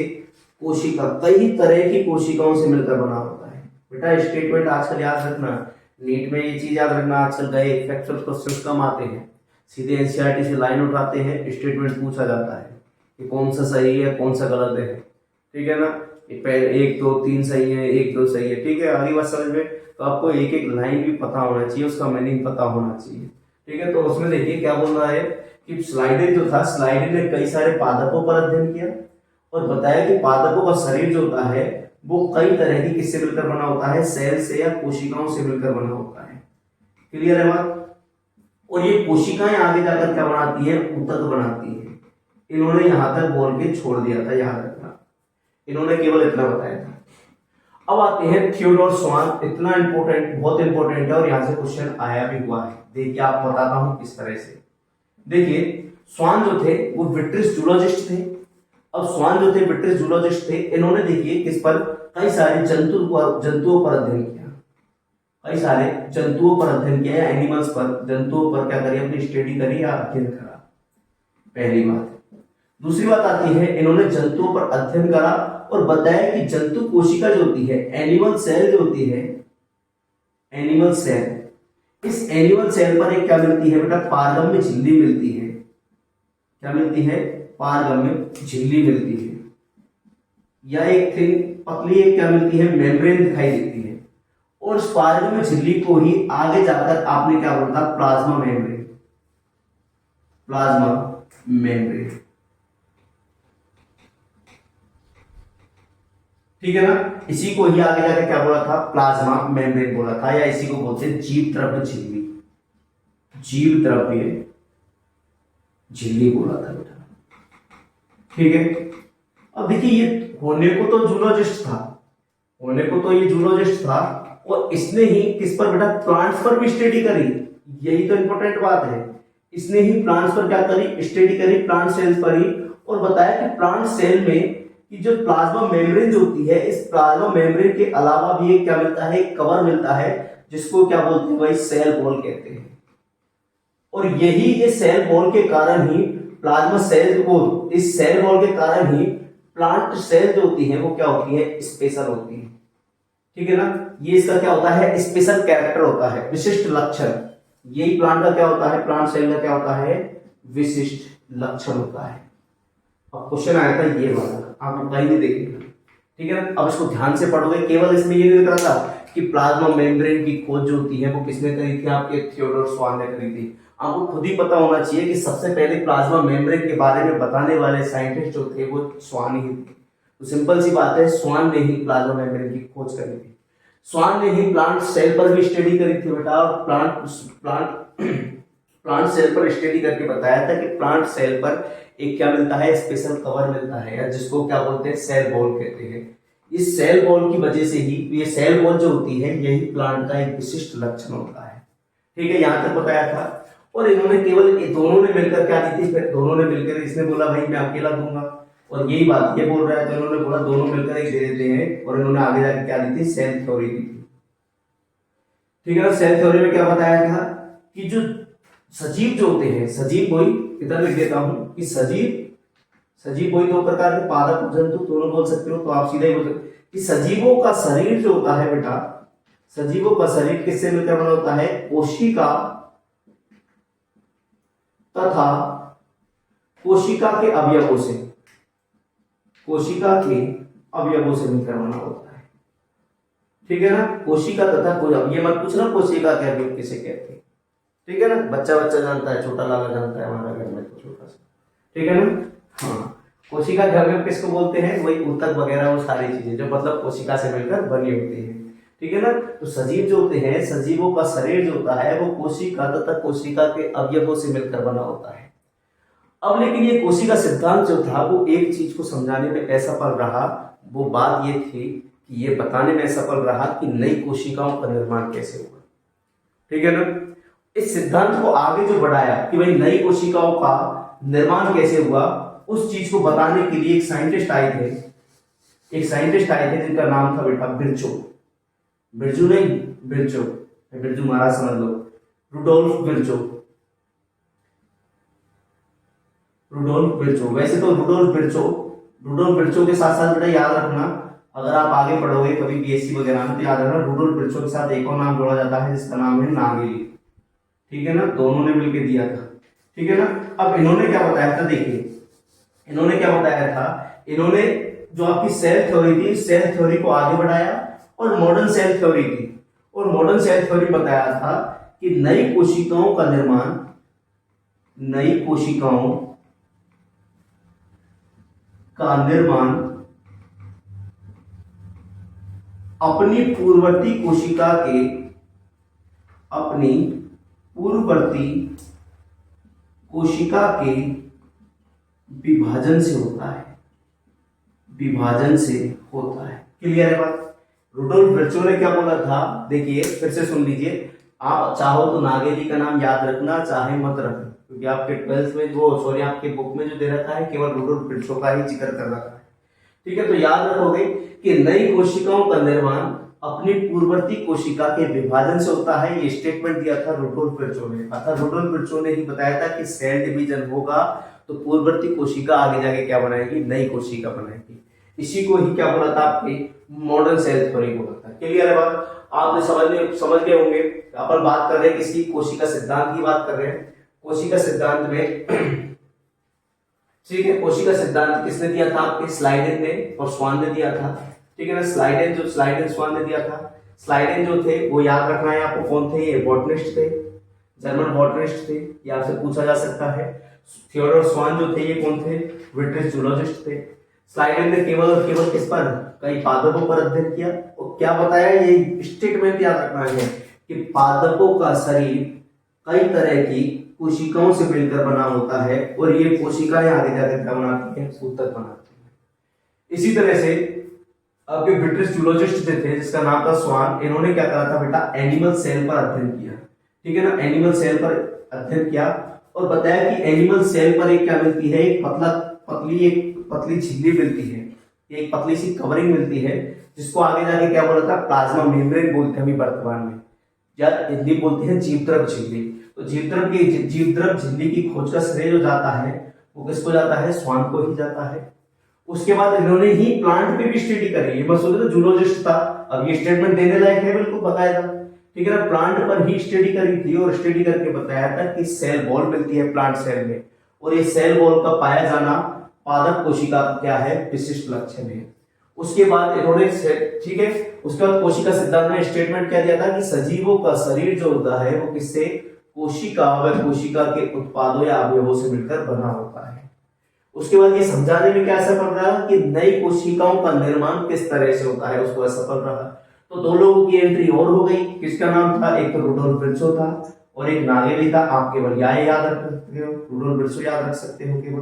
कोशिका, कई तरह की कोशिकाओं से मिलकर बना होता है। बेटा स्टेटमेंट आजकल याद रखना, नीट में ये चीज याद रखना, आजकल गए फैक्चुअल क्वेश्चंस कम आते हैं, सीधे एनसीईआरटी से लाइन उठाते हैं, स्टेटमेंट पूछा जाता है कि कौन सा सही है कौन सा गलत है। ठीक है ना? एक दो तीन सही है, एक दो सही है। ठीक है, आगे बात समझ में? तो आपको एक एक लाइन भी पता होना चाहिए, उसका मीनिंग पता होना चाहिए। ठीक है, तो उसमें देखिए क्या बोल रहा है कि स्लाइडेन जो था, स्लाइडेन ने कई सारे पादपों पर अध्ययन किया और बताया कि पादपों का शरीर जो होता है वो कई तरह की किससे मिलकर बना होता है? सेल से या कोशिकाओं से मिलकर बना होता है। क्लियर है बात? और ये कोशिकाएं आगे जाकर क्या बनाती है? ऊतक बनाती है। इन्होंने यहां तक बोल के छोड़ दिया था, याद रखना, इन्होंने केवल इतना बताया था। अब आते हैं थियोडोर स्वान, इतना इंपॉर्टेंट, बहुत इंपॉर्टेंट है और यहां से क्वेश्चन आया भी हुआ है। देखिए आपको बताता हूं किस तरह से। देखिए स्वान जो थे वो ब्रिटिश जूलॉजिस्ट थे। अब स्वान जो थे ब्रिटिश जूलॉजिस्ट थे, इन्होंने देखिए किस पर? कई सारे जंतुओं पर अध्ययन किया, कई सारे जंतुओं पर अध्ययन किया या एनिमल्स पर, जंतुओं पर क्या करी? अपनी स्टडी करी या अध्ययन करा, पहली बात। दूसरी बात आती है इन्होंने जंतुओं पर अध्ययन करा और बताया कि जंतु कोशिका जो होती है, एनिमल सेल जो होती है, एनिमल सेल, इस एनिमल सेल पर एक क्या मिलती है बेटा? पारगम्य झिल्ली मिलती है। क्या मिलती है? पारगम्य झिल्ली मिलती है, या एक थिन पतली एक क्या मिलती है? मेम्ब्रेन दिखाई देती है। और इस पारगम्य झिल्ली को ही आगे जाकर आपने क्या बोला था? Plasma membrane, plasma membrane. ठीक है ना? इसी को ही आगे जाकर क्या बोला था? प्लाज्मा मेम्ब्रेन बोला था, या इसी को बोलते हैं जीव द्रव्य झिल्ली, जीव द्रव्य झिल्ली बोला था बेटा। ठीक है, अब देखिए ये होने को तो जूलॉजिस्ट था, होने को तो ये जूलॉजिस्ट था, और इसने ही किस पर बेटा? प्लांट्स पर भी स्टडी करी। यही तो इंपॉर्टेंट बात है, इसने ही प्लांट्स पर क्या करी? स्टडी करी, प्लांट सेल्स पर ही, और बताया कि प्लांट सेल में कि जो प्लाज्मा मेम्ब्रेन जो होती है, इस प्लाज्मा मेम्ब्रेन के अलावा भी एक क्या मिलता है? एक कवर मिलता है, जिसको क्या बोलते हैं भाई? सेल वॉल कहते हैं। और यही ये सेल वॉल के कारण ही प्लाज्मा सेल को, इस सेल वॉल के कारण ही प्लांट सेल जो होती है वो क्या होती है? स्पेशल होती है। ठीक है ना? ये इसका क्या होता है? स्पेशल कैरेक्टर होता है, विशिष्ट लक्षण। यही प्लांट का क्या होता है? प्लांट सेल का क्या होता है? विशिष्ट लक्षण होता है। अब क्वेश्चन आया था ये वाला, आप कहीं नहीं देखेंगे। ठीक है ना? अब इसको ध्यान से पढ़ोगे, केवल इसमें ये नहीं लिखा था कि प्लाज्मा मेम्ब्रेन की खोज जो होती है वो किसने करी थी? आपके थियोडोर स्वान ने करी थी। आपको खुद ही पता होना चाहिए कि सबसे पहले प्लाज्मा मेम्ब्रेन के बारे में बताने वाले साइंटिस्ट जो थे वो स्वान ही थे। तो सिंपल सी बात है, स्वान ने ही प्लाज्मा मेम्ब्रेन की खोज करी थी। स्वान ने ही प्लांट सेल पर भी स्टडी करी थी बेटा, और प्लांट सेल पर स्टडी करके बताया था कि प्लांट सेल पर एक क्या मिलता है? स्पेशल कवर मिलता है, या जिसको क्या बोलते हैं? सेल वॉल कहते हैं। इस सेल वॉल की वजह से ही ये सेल वॉल जो होती है यही प्लांट का एक विशिष्ट लक्षण होता है। ठीक है, यहां तक बताया था। और इन्होंने केवल दोनों ने मिलकर क्या दी थी? फिर दोनों ने मिलकर, इसने बोला भाई मैं अकेला दूंगा, और यही बात ये बोल रहा है, तो इन्होंने बोला दोनों मिलकर एक दे देते हैं, और इन्होंने आगे जाके क्या दी थी? सेल थ्योरी दी थी। ठीक है ना। सेल थ्योरी में क्या बताया था कि जो सजीव जो होते हैं, सजीव वही, इधर लिख देता हूं कि सजीव वही दो प्रकार के, पादप और जंतु दोनों बोल सकते हो, तो आप सीधा ही बोल सकते कि सजीवों का शरीर जो होता है बेटा, सजीवों का शरीर किससे मिलकर बना होता है? कोशिका तथा कोशिका के अवयवों से, कोशिका के अवयवों से मिलकर बना होता है। ठीक है ना। कोशिका तथा कोशिका, ये मत पूछना कोशिका के अवयव किसे कहते हैं। ठीक है ना। बच्चा जानता है, छोटा लाला जानता है हमारा घर में तो छोटा सा। ठीक है ना। हाँ, कोशिका के अवयव किसको बोलते हैं? वही ऊतक वगैरह, वो सारी चीजें जो मतलब कोशिका से मिलकर बनी होती है। ठीक है ना। तो सजीव जो होते हैं, सजीवों का शरीर जो होता है वो कोशिका तथा कोशिका के अवयवों से मिलकर बना होता है। अब लेकिन ये कोशिका सिद्धांत जो था वो एक चीज को समझाने में असफल रहा। वो बात ये थी कि ये बताने में असफल रहा कि नई कोशिकाओं का निर्माण कैसे हुआ। ठीक है ना। इस सिद्धांत को आगे जो बढ़ाया कि भाई नई कोशिकाओं का निर्माण कैसे हुआ, उस चीज को बताने के लिए एक साइंटिस्ट आए थे जिनका नाम था बेटा बिरचो। बिरजू नहीं, बिरचो, बिरजू महाराज समझ लो, रुडोल्फ बिरचो। वैसे तो रुडोल्फ बिरचो के साथ साथ बेटा याद रखना, अगर आप आगे पढ़ोगे कभी बीएससी वगैरह में तो याद रखना रुडोल्फ बिरचो के साथ एक और नाम जोड़ा जाता है जिसका नाम है नागेली। ठीक है ना। दोनों ने मिलकर दिया था। ठीक है ना। अब इन्होंने क्या बताया था, देखिए इन्होंने क्या बताया था, इन्होंने जो आपकी सेल थ्योरी थी, सेल थ्योरी को आगे बढ़ाया और मॉडर्न सेल थ्योरी थी, और मॉडर्न सेल थ्योरी बताया था कि नई कोशिकाओं का निर्माण अपनी पूर्ववर्ती कोशिका के विभाजन से होता है। क्लियर है बात। रुडोल्फ बिरचो ने क्या बोला था, देखिए फिर से सुन लीजिए, आप चाहो तो नागेली का नाम याद रखना, चाहे मत रखना, क्योंकि आपके 12th में आपके बुक में जो दे रखा है केवल रुडोल्फ बिरचो का ही जिक्र कर रखा है। ठीक है। तो याद रखोगे कि नई कोशिकाओं का निर्माण अपनी पूर्ववर्ती कोशिका के विभाजन से होता है। ये स्टेटमेंट दिया था रुडोल्फ बिरचो ने। अर्थात रुडोल्फ बिरचो ने ही बताया था कि सेल डिवीजन होगा तो पूर्ववर्ती कोशिका आगे जाके क्या बनाएगी? नई कोशिका बनाएगी। इसी को ही क्या बोला था आपके मॉडर्न सेल थ्योरी बोला था। क्लियर है बात। आपने समझ गए होंगे। अपन बात कर रहे हैं किसी कोशिका सिद्धांत की बात कर रहे हैं। कोशिका सिद्धांत में ठीक है, कोशिका सिद्धांत किसने दिया था? आपके स्लाइडेन ने और स्वान ने दिया था। ठीक है ना। स्लाइडेन स्वान ने दिया था। स्लाइडेन जो थे वो याद रखना है आपको, कौन थे? ये बॉटनिस्ट थे, जर्मन बॉटनिस्ट थे, ये आपसे पूछा जा सकता है। थियोडोर स्वान जो थे ये कौन थे? ब्रिटिश जूलॉजिस्ट थे। स्लाइडेन ने केवल किस पर? कई पादपों पर अध्ययन किया और क्या बताया, ये स्टेटमेंट याद रखना है कि पादपों का शरीर कई तरह की कोशिकाओं से मिलकर बना होता है और ये कोशिकाएं आगे जाकर क्या बनाती हैं? ऊतक बनाती हैं। इसी तरह से आपके ब्रिटिश जूलॉजिस्ट जो थे जिसका नाम था स्वान, इन्होंने क्या करा था बेटा? एनिमल सेल पर अध्ययन किया। ठीक है ना। एनिमल सेल पर अध्ययन किया और बताया कि एनिमल सेल पर एक क्या मिलती है? एक पतली झिल्ली मिलती है, एक पतली सी कवरिंग मिलती है, जिसको आगे जाके क्या बोला था? प्लाज्मा मेम्ब्रेन बोलते हैं अभी वर्तमान में, या हिंदी बोलते हैं जीवद्रव झिल्ली। तो जीवद्रव झिल्ली की खोज का श्रेय जो जाता है वो किसको जाता है? स्वान को ही जाता है। उसके बाद इन्होंने ही प्लांट पे भी स्टडी करी। ये बस तो जूलॉजिस्ट था, अब ये स्टेटमेंट देने लायक है बिल्कुल बताया था। ठीक है ना। प्लांट पर ही स्टडी करी थी और स्टडी करके बताया था कि सेल वॉल मिलती है प्लांट सेल में, और ये सेल वॉल का पाया जाना पादप कोशिका का क्या है? विशिष्ट लक्षण है। उसके बाद इन्होंने ठीक है, उसके बाद कोशिका सिद्धांत में स्टेटमेंट क्या दिया था कि सजीवों का शरीर जो होता है वो किससे? कोशिका व कोशिका के उत्पादों या अवयवों से मिलकर बना होता है। उसके बाद ये समझाने में क्या असफल रहा कि नई कोशिकाओं का निर्माण किस तरह से होता है, उसको असफल रहा। तो दो लोगों की एंट्री और हो गई। किसका नाम था? एक तो रुडोल्फ बिरचो था और एक नागेली था। आप केवल याद रख सकते हो, रुडोल्फ बिरचो याद रख सकते हो केवल,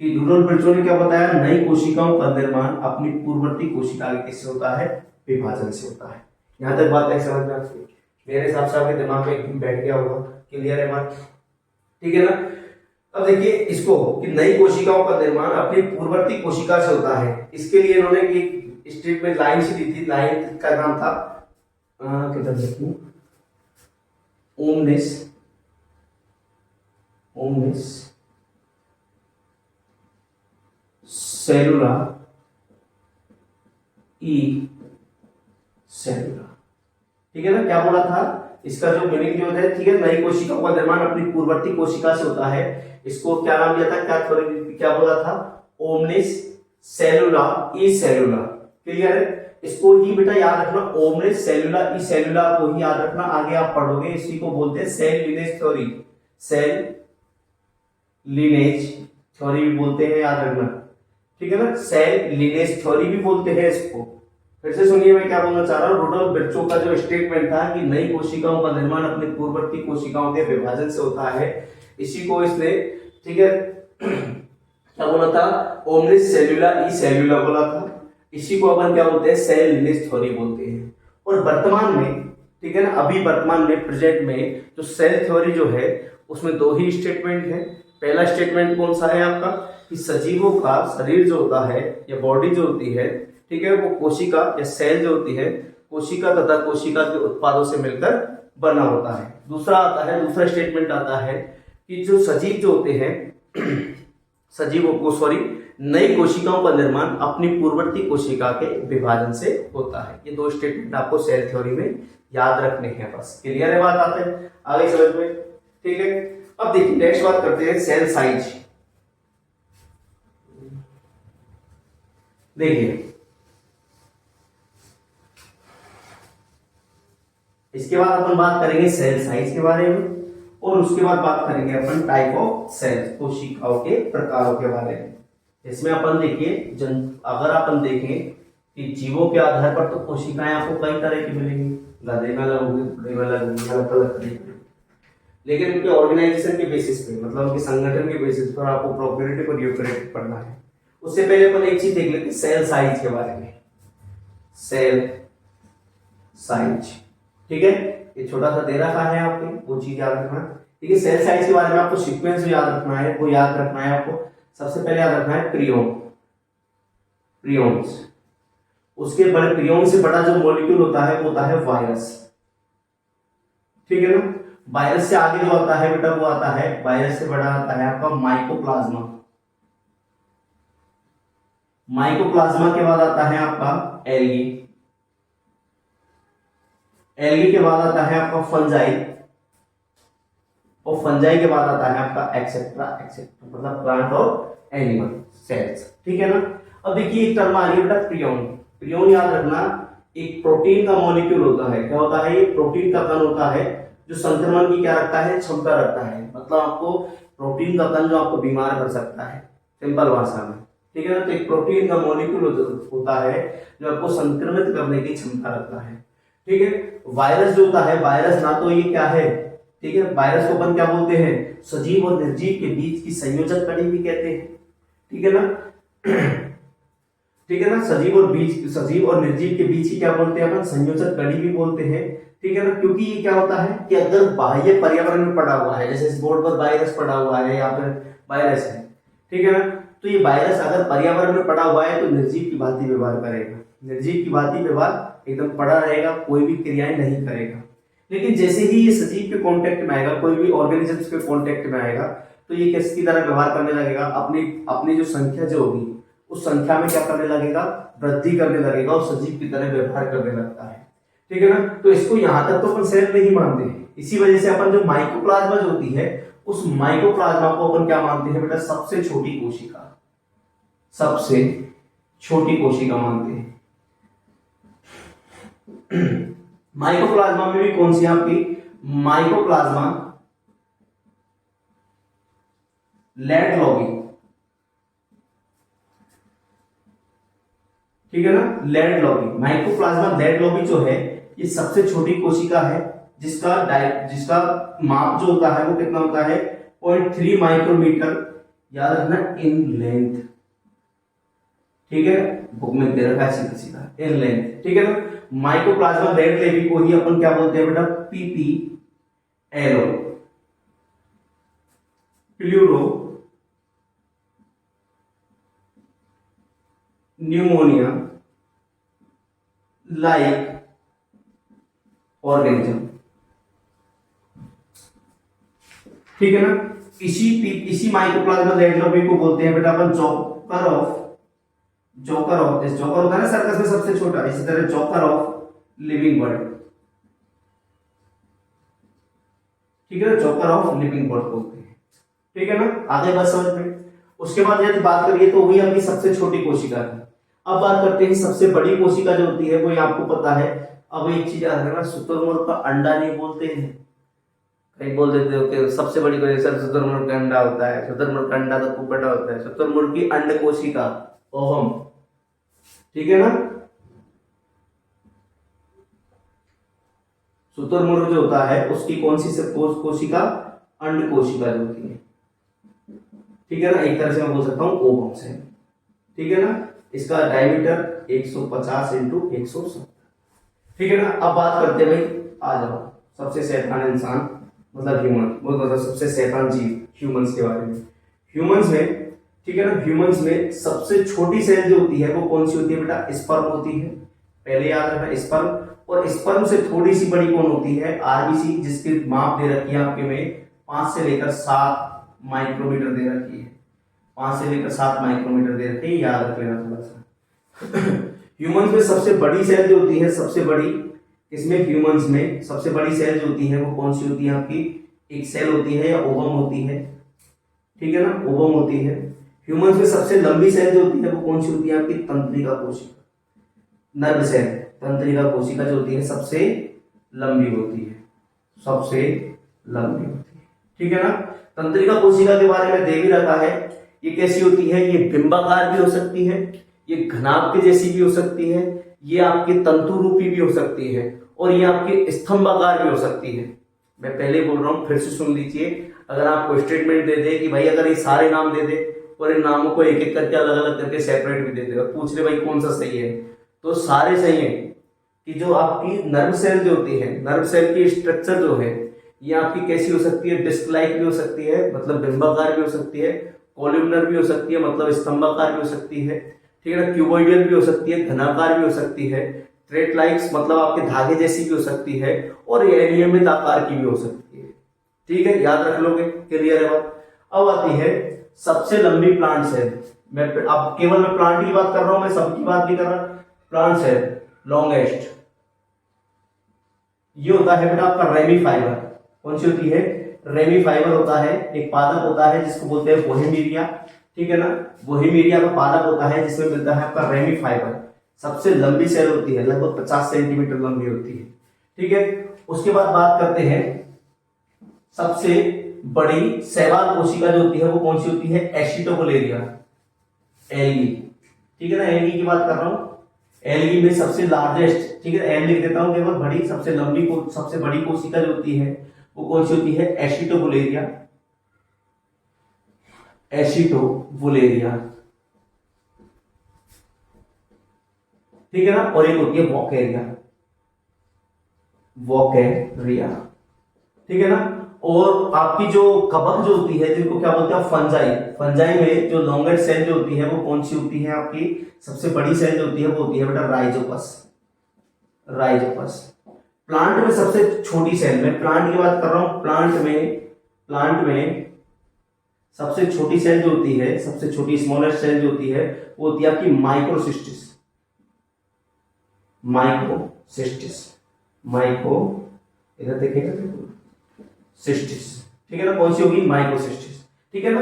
कि रुडोल्फ बिरचो ने क्या बताया? नई कोशिकाओं का निर्माण अपनी पूर्ववर्ती कोशिका के किससे होता है? विभाजन से होता है। यहां तक बात है समझ में आपकी? मेरे हिसाब से आपके दिमाग में एकदम बैठ गया होगा। क्लियर है बात? ठीक है ना। अब देखिए इसको कि नई कोशिकाओं का निर्माण अपनी पूर्ववर्ती कोशिका से होता है। इसके लिए इन्होंने एक स्टेटमेंट लाइन से दी थी। लाइन का नाम था किधर देखूं, ओमनिस सेलुला ई सेलुला। ठीक है ना, क्या बोला था, इसका जो मीनिंग जो है, ठीक है, नई कोशिकाओं का निर्माण अपनी पूर्ववर्ती कोशिका से होता है। इसको क्या नाम दिया था, क्या बोला था, ओमनिस सेलुला ई सेलुला। क्लियर है, इसको ही बेटा याद रखना, ओमनिस सेलुला ई सेलुला को ही याद रखना, आगे आप पढ़ोगे, इसी को बोलते हैं cell lineage theory. Cell lineage theory भी बोलते हैं, याद रखना। ठीक है ना, सेल लिनेज थ्योरी भी बोलते हैं इसको। फिर से सुनिए मैं क्या बोलना चाह रहा हूँ। रुडोल्फ विर्चो का जो स्टेटमेंट था कि नई कोशिकाओं का निर्माण अपने पूर्ववर्ती कोशिकाओं के विभाजन से होता है, इसी को इसने, ठीक है, क्या बोला था, ओमनिस सेलुला ई सेलुला बोला था। इसी को अपन क्या बोलते हैं, सेल लिनेज थ्योरी बोलते हैं। और वर्तमान में, ठीक है ना, अभी वर्तमान में, प्रेजेंट में जो सेल थ्योरी जो है उसमें दो ही स्टेटमेंट है। पहला स्टेटमेंट कौन सा है आपका, कि सजीवों का शरीर जो होता है या बॉडी जो होती है, ठीक है, वो कोशिका या सेल जो होती है, कोशिका तथा कोशिका के उत्पादों से मिलकर बना होता है। दूसरा स्टेटमेंट आता है कि जो सजीव जो होते हैं सजीवों को, सॉरी, नई कोशिकाओं का निर्माण अपनी पूर्ववर्ती कोशिका के विभाजन से होता है। ये दो स्टेटमेंट आपको सेल थ्योरी में याद रखने हैं, बस। क्लियर है बात, आते हैं आगे समझ में, ठीक है। अब देखिए नेक्स्ट बात करते हैं सेल साइज। देखिए इसके बाद अपन बात करेंगे सेल साइज के बारे में, और उसके बाद बात करेंगे अपन टाइप ऑफ सेल, कोशिकाओं के प्रकारों के बारे में। इसमें अपन देखिए, अगर अपन देखें कि जीवों के आधार पर तो कोशिकाएं आपको कई तरह की मिलेंगी, गधे में अलग होगी, घोड़े में अलग होगी, अलग अलग तरह की। लेकिन उनके ऑर्गेनाइजेशन के बेसिस पे, मतलब उनके संगठन के बेसिस पर आपको प्रोकैरियोटिक और यूकैरियोटिक पढ़ना है। उससे पहले अपन एक चीज देख लेते हैं सेल साइज के बारे में। सेल साइज, ठीक है, ये छोटा सा दे रखा है आपके, वो चीज याद रखना। ठीक है, सेल साइज के बारे में आपको सीक्वेंस जो याद रखना है, वो याद रखना है आपको। सबसे पहले याद रखना है प्रियोन्स। उसके बड़े प्रियोन से बड़ा जो मॉलिक्यूल होता है वो होता है वायरस। ठीक है ना, वायरस से आगे जो आता है बेटा वो आता है, वायरस से बड़ा आता है आपका माइकोप्लाज्मा। माइकोप्लाज्मा के बाद आता है आपका एल्गी। एल्गी के बाद आता है आपका फंजाई, और फंजाई के बाद आता है आपका एक्सेट्रा एक्सेट्रा, मतलब प्लांट और एनिमल सेल्स। ठीक है ना। अब देखिए एक टर्म आ रही है बेटा प्रियोन। प्रियोन याद रखना, एक प्रोटीन का मॉलिक्यूल होता है। क्या होता है, ये प्रोटीन का कण होता है जो संक्रमण की क्या रखता है, क्षमता रखता है। मतलब आपको प्रोटीन का कण जो आपको बीमार कर सकता है, सिंपल भाषा में। ठीक है ना, तो एक प्रोटीन का मॉलिक्यूल होता है जो आपको संक्रमित करने की क्षमता रखता है। ठीक है, वायरस जो होता है, वायरस ना तो ये क्या है, ठीक है, वायरस को अपन क्या बोलते हैं, सजीव और निर्जीव के बीच की संयोजक कड़ी भी कहते हैं। ठीक है ना ठीक है ना, सजीव और निर्जीव के बीच की क्या बोलते हैं अपन, संयोजक कड़ी भी बोलते हैं। ठीक है ना, क्योंकि ये क्या होता है कि अगर बाह्य पर्यावरण में पड़ा हुआ है, जैसे इस बोर्ड पर वायरस पड़ा हुआ है या फिर वायरस है, ठीक है ना, तो ये वायरस अगर पर्यावरण में पड़ा हुआ है तो निर्जीव की भांति व्यवहार करेगा, निर्जीव की भांति व्यवहार एकदम पड़ा रहेगा, कोई भी क्रियाएं नहीं करेगा। लेकिन जैसे ही ये सजीव के कांटेक्ट में आएगा, कोई भी ऑर्गेनिजम्स के कांटेक्ट में आएगा, तो ये किसकी तरह व्यवहार करने लगेगा, अपनी अपनी जो संख्या जो होगी उस संख्या में क्या करने लगेगा, वृद्धि करने लगेगा और सजीव की तरह व्यवहार करने लगता है। ठीक है ना, तो इसको यहां तक तो अपन सेल नहीं मानते हैं। इसी वजह से अपन जो माइकोप्लाज्मा जो होती है, उस माइकोप्लाज्मा को अपन क्या मानते हैं बेटा, सबसे छोटी कोशिका, सबसे छोटी कोशिका मानते हैं। माइकोप्लाज्मा में भी कौन सी आपकी, माइकोप्लाज्मा लैड लॉबी। ठीक है ना, Laidlaw, mycoplasma Laidlaw जो है ये सबसे छोटी कोशिका है, जिसका माप जो होता है वो कितना होता है, 0.3 माइक्रोमीटर, याद रखना, इन लेंथ। ठीक है, बुक में दे रखा है सीधा इन लेंथ। ठीक है ना, माइकोप्लाज्मा लैड लॉबी को ही अपन क्या बोलते हैं बेटा, PPLO, pleuro pneumonia like organism. ठीक है ना। इसी माइकोप्लाज्मा डेवलपमेंट को बोलते हैं बेटा अपन जोकर ऑफ जोकर होता है ना सर्कस में सबसे छोटा, इसी तरह जोकर ऑफ लिविंग बर्ड, ठीक है ना, जोकर ऑफ लिविंग बर्ड बोलते हैं, ठीक है ना। आगे बात समझ में। उसके बाद यदि बात करिए तो वही आपकी सबसे छोटी कोशिका है। अब बात करते हैं सबसे बड़ी कोशिका जो होती है, वो आपको पता है। अब एक चीज याद रखना, शुतुरमुर्ग का अंडा नहीं बोलते हैं, कहीं बोल देते हो कि सबसे बड़ी कोशिका शुतुरमुर्ग का अंडा होता है, शुतुरमुर्ग का अंडा तो खूब बड़ा होता है, शुतुरमुर्ग की अंड कोशिका ओवम, ठीक है ना। शुतुरमुर्ग जो होता है उसकी कौन सी कोशिका, अंड कोशिका जो होती है, ठीक है ना। एक तरह से मैं बोल सकता हूं ओवम से, ठीक है ना। इसका डायमीटर 150 इंटू 170, ठीक है ना। अब बात करते हैं भाई, आ जाओ सबसे शैतान इंसान मतलब ह्यूमन, मतलब सबसे शैतान जीव ह्यूमंस के बारे में। ह्यूमंस में, ठीक है ना, ह्यूमंस में सबसे छोटी सेल जो होती है वो कौन सी होती है बेटा, स्पर्म होती है। पहले याद रखना स्पर्म, और स्पर्म से थोड़ी सी बड़ी कौन होती है, आरबीसी, जिसकी माप दे रखी है आपके में 5 से लेकर 7 माइक्रोमीटर दे रखी है, 5 से लेकर 7 माइक्रोमीटर दे रखी है, याद रख लेना थोड़ा सा। ह्यूमंस में सबसे बड़ी सेल जो होती है, सबसे बड़ी इसमें ह्यूमंस में सबसे बड़ी सेल जो होती है वो कौन सी होती है आपकी, एक सेल होती है या ओवम होती है, ठीक है ना, ओवम होती है। ह्यूमंस में सबसे लंबी सेल जो होती है वो कौन सी होती है आपकी, तंत्रिका कोशिका, नर्व सेल, तंत्रिका कोशिका जो होती है सबसे लंबी होती है, सबसे लंबी होती है, ठीक है ना। तंत्रिका कोशिका के बारे में दे भी रखा है, ये कैसी होती है, ये बिंबाकार भी हो सकती है, ये घनाभ के जैसी भी हो सकती है, ये आपकी तंतु रूपी भी हो सकती है, और ये आपकी स्तंभाकार भी हो सकती है। मैं पहले बोल रहा हूं, फिर से सुन लीजिए। अगर आपको स्टेटमेंट दे दे कि भाई अगर ये सारे नाम दे दे और इन नामों को एक एक करके अलग अलग करके सेपरेट भी दे दे और पूछ ले भाई कौन सा सही है, तो सारे सही है। कि जो आपकी नर्व सेल जो होती है, नर्व सेल की स्ट्रक्चर जो है ये आपकी कैसी हो सकती है, डिस्क लाइक भी हो सकती है, मतलब बिंबाकार भी हो सकती है, कॉलमनर भी हो सकती है, मतलब स्तंभाकार भी हो सकती है, ठीक है ना, क्यूबॉइडल भी हो सकती है, घनाकार भी हो सकती है, थ्रेड लाइक्स मतलब आपके धागे जैसी भी हो सकती है, और ये अनियमित आकार की भी हो सकती है, ठीक है, याद रख लोगे, क्लियर है बात। अब आती है सबसे लंबी प्लांट सेल। मैं अब केवल मैं प्लांट की बात कर रहा हूं, मैं सबकी बात नहीं कर रहा। प्लांट सेल लॉन्गेस्ट, ये होता है बेटा आपका रेमी फाइबर। कौन सी होती है, रेमी फाइबर होता है, एक पादप होता है जिसको बोलते हैं बोहेमिरिया, ठीक है ना। बोहेमिरिया का पादप होता है जिसमें मिलता है आपका रेमी फाइबर। सबसे लंबी सेल होती है, लगभग 50 सेंटीमीटर लंबी होती है, ठीक है। उसके बाद बात करते हैं सबसे बड़ी शैवाल कोशिका जो होती है वो कौन सी होती है, एसिटोबुलेरिया, एल्गी, ठीक है ना, एल्गी की बात कर रहा हूं। एल्गी में सबसे लार्जेस्ट, ठीक है, एल लिख देता हूं केवल, बड़ी सबसे लंबी सबसे बड़ी कोशिका जो होती है वो कौन सी होती है, एसिटोबुलेरिया, एसिटोबुलेरिया, ठीक है ना। और एक होती है वोकेरिया, वोकेरिया, ठीक है ना। और आपकी जो कवक जो होती है जिनको क्या बोलते हैं, फंजाई, फंजाई में जो लॉन्गेस्ट सेल जो होती है वो कौन सी होती है आपकी, सबसे बड़ी सेल जो होती है वो होती है बेटा राइजोपस, राइजोपस। प्लांट में सबसे छोटी सेल, मैं प्लांट की बात कर रहा हूं, प्लांट में सबसे छोटी सेल जो होती है, सबसे छोटी स्मॉलेस्ट सेल जो होती है वो होती है आपकी माइक्रोसिस्टिस, माइक्रोसिस्टिस, माइक्रो, इधर देखिएगा सिस्टिस, ठीक है ना, कौन सी होगी, माइक्रोसिस्टिस, ठीक है ना।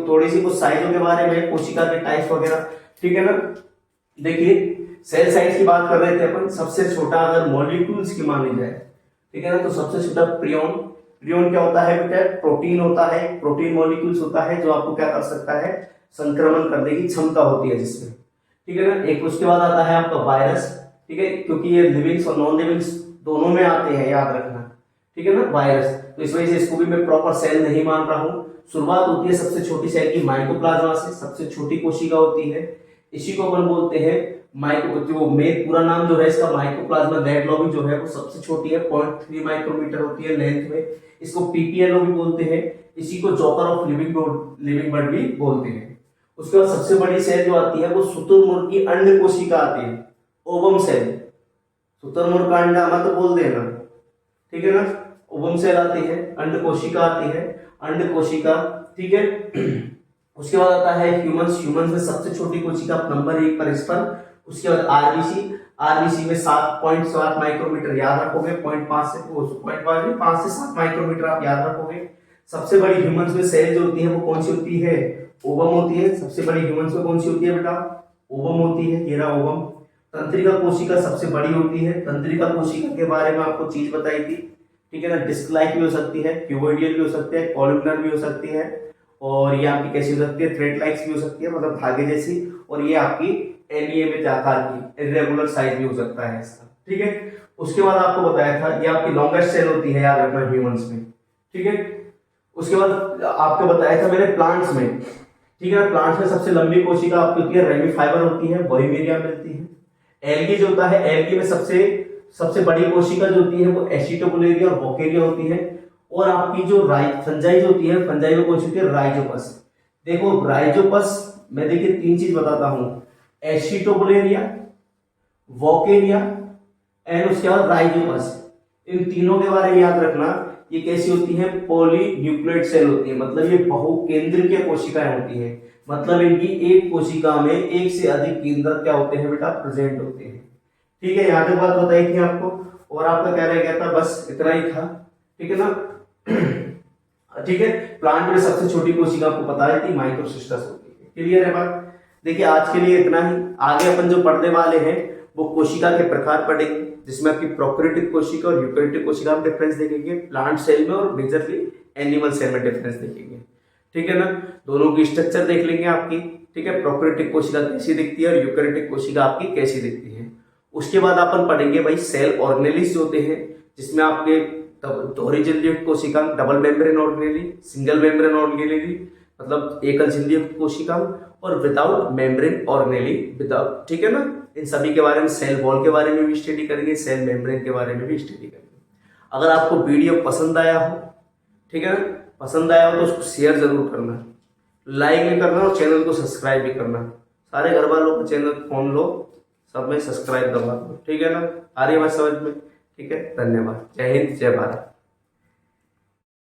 थोड़ी सी कुछ साइजों के बारे में, कोशिका के टाइप्स वगैरह, ठीक है ना। देखिए सेल साइज की बात कर रहे थे अपन, सबसे छोटा अगर मॉलिक्यूल्स की मानी जाए, ठीक है ना, तो सबसे छोटा प्रियोन। प्रियोन क्या होता है बेटा, प्रोटीन होता है, प्रोटीन मॉलिक्यूल्स होता है जो आपको क्या कर सकता है, संक्रमण करने की क्षमता होती है जिसमें, ठीक है ना। एक उसके बाद आता है आपका वायरस, ठीक है, क्योंकि ये लिविंग्स और नॉन लिविंग्स दोनों में आते हैं, याद रखना, ठीक है ना, वायरस। तो इस वजह से इसको भी मैं प्रॉपर सेल नहीं मान रहा हूं। शुरुआत होती है सबसे छोटी सेल की माइकोप्लाज्मा से, सबसे छोटी कोशिका होती है, इसी को अपन बोलते हैं माइक्रो, जो मेन पूरा नाम जो है इसका माइकोप्लाज्मा रेटिकुलम जो है वो सबसे छोटी है, 0.3 माइक्रोमीटर होती है लेंथ में, इसको पीपीएलओ भी बोलते हैं, इसी को जोकर ऑफ लिविंग बर्ड भी बोलते हैं। उसके बाद सबसे बड़ी सेल जो आती है वो शुतुरमुर्ग की अंड कोशिका आती है, ओवम सेल, शुतुरमुर्ग का अंडा मत बोल देना, ठीक है ना। ओवम सेल आती है, अंड कोशिका आती है। अंड कोशिका, ठीक है। उसके बाद आता है ह्यूमंस। ह्यूमंस में सबसे छोटी कोशिका नंबर 1 पर स्पर्म। उसके बाद आरबीसी। आरबीसी में 7.7 माइक्रोमीटर याद रखोगे, 5 से 7 माइक्रोमीटर आप याद रखोगे। सबसे बड़ी ह्यूमंस में सेल जो होती है वो कौन सी होती है, ओवम होती है। सबसे बड़ी ह्यूमंस में कौन सी होती है बेटा, ओवम होती है, ये रहा ओवम। तंत्रिका कोशिका सबसे बड़ी होती है। तंत्रिका कोशिका के बारे में आपको चीज बताई थी, ठीक है ना। डिस्क लाइक भी हो सकती है, क्यूबोइडियल भी हो सकती है, कॉलमनर भी हो सकती है, और ये आपकी कैसी हो सकती है, थ्रेड लाइक्स भी हो सकती है, मतलब धागे जैसी। और ये आपकी एनईए में आकार की इरेगुलर साइज भी हो सकता है इसका, ठीक है। उसके बाद आपको बताया था ये आपकी लॉन्गेस्ट सेल होती है, याद रखना, ह्यूमंस में, ठीक है। उसके बाद आपको बताया था मैंने प्लांट्स में, ठीक है। प्लांट्स में सबसे लंबी कोशिका आपकी होती है रेमी फाइबर होती है, बोहीमेरिया मिलती है। एल्गी जो होता है, एल्गी में सबसे बड़ी कोशिका जो होती है वो एसिटोबुलेरिया और वोकेरिया होती है। और आपकी जो फंजाई जो होती है, फंजाई में कौन सी होती है, राइजोपस। देखो राइजोपस मैं देखिए 3 चीज बताता हूं, एसिटोबुलेरिया, वोकेरिया एंड उसके बाद राइजोपस। इन तीनों के बारे में याद रखना, ये कैसी होती है, पॉलीन्यूक्लियोइड सेल होती है, मतलब ये बहुकेंद्रीय कोशिकाएं होती हैं। मतलब इनकी एक कोशिका में एक से अधिक केंद्र क्या होते हैं बेटा, प्रेजेंट होते हैं, ठीक है। यहाँ तक बात बताई थी आपको, और आपका क्या रह गया था, बस इतना ही था, ठीक है ना। ठीक है, प्लांट में सबसे छोटी कोशिका आपको बताई थी माइक्रोसिस्टस होती है, क्लियर है बात। देखिए आज के लिए इतना ही। आगे अपन जो पढ़ने वाले हैं वो कोशिका के प्रकार पढ़ेंगे, जिसमें आपकी प्रोकैरियोटिक कोशिका और यूकैरियोटिक कोशिका में डिफरेंस देखेंगे, प्लांट सेल में और मेजरली एनिमल सेल में डिफरेंस देखेंगे, ठीक है ना। दोनों की स्ट्रक्चर देख लेंगे आपकी, ठीक है। प्रोकैरियोटिक कोशिका कैसी दिखती है और यूकैरियोटिक कोशिका आपकी कैसी दिखती है। उसके बाद अपन पढ़ेंगे भाई सेल ऑर्गेनेलिस जो होते हैं, जिसमें आपके दोहरी झिल्ली युक्त कोशिका, double membrane organelle, single membrane organelle मतलब एकल झिल्ली युक्त कोशिका, और विदाउट मेम्ब्रेन ऑर्गेनेली विदाउट, ठीक है ना। इन सभी के बारे में, सेल वॉल के बारे में भी स्टडी करेंगे, सेल मेम्ब्रेन के बारे में भी स्टडी करेंगे। अगर आपको वीडियो पसंद आया हो, ठीक है ना, पसंद आया हो तो उसको शेयर जरूर करना, लाइक भी करना और चैनल को सब्सक्राइब भी करना। सारे घर वालों को चैनल फोन लो, सब में सब्सक्राइब करवा दो, ठीक है ना। आ रही बात समझ में, ठीक है। धन्यवाद, जय हिंद, जय भारत।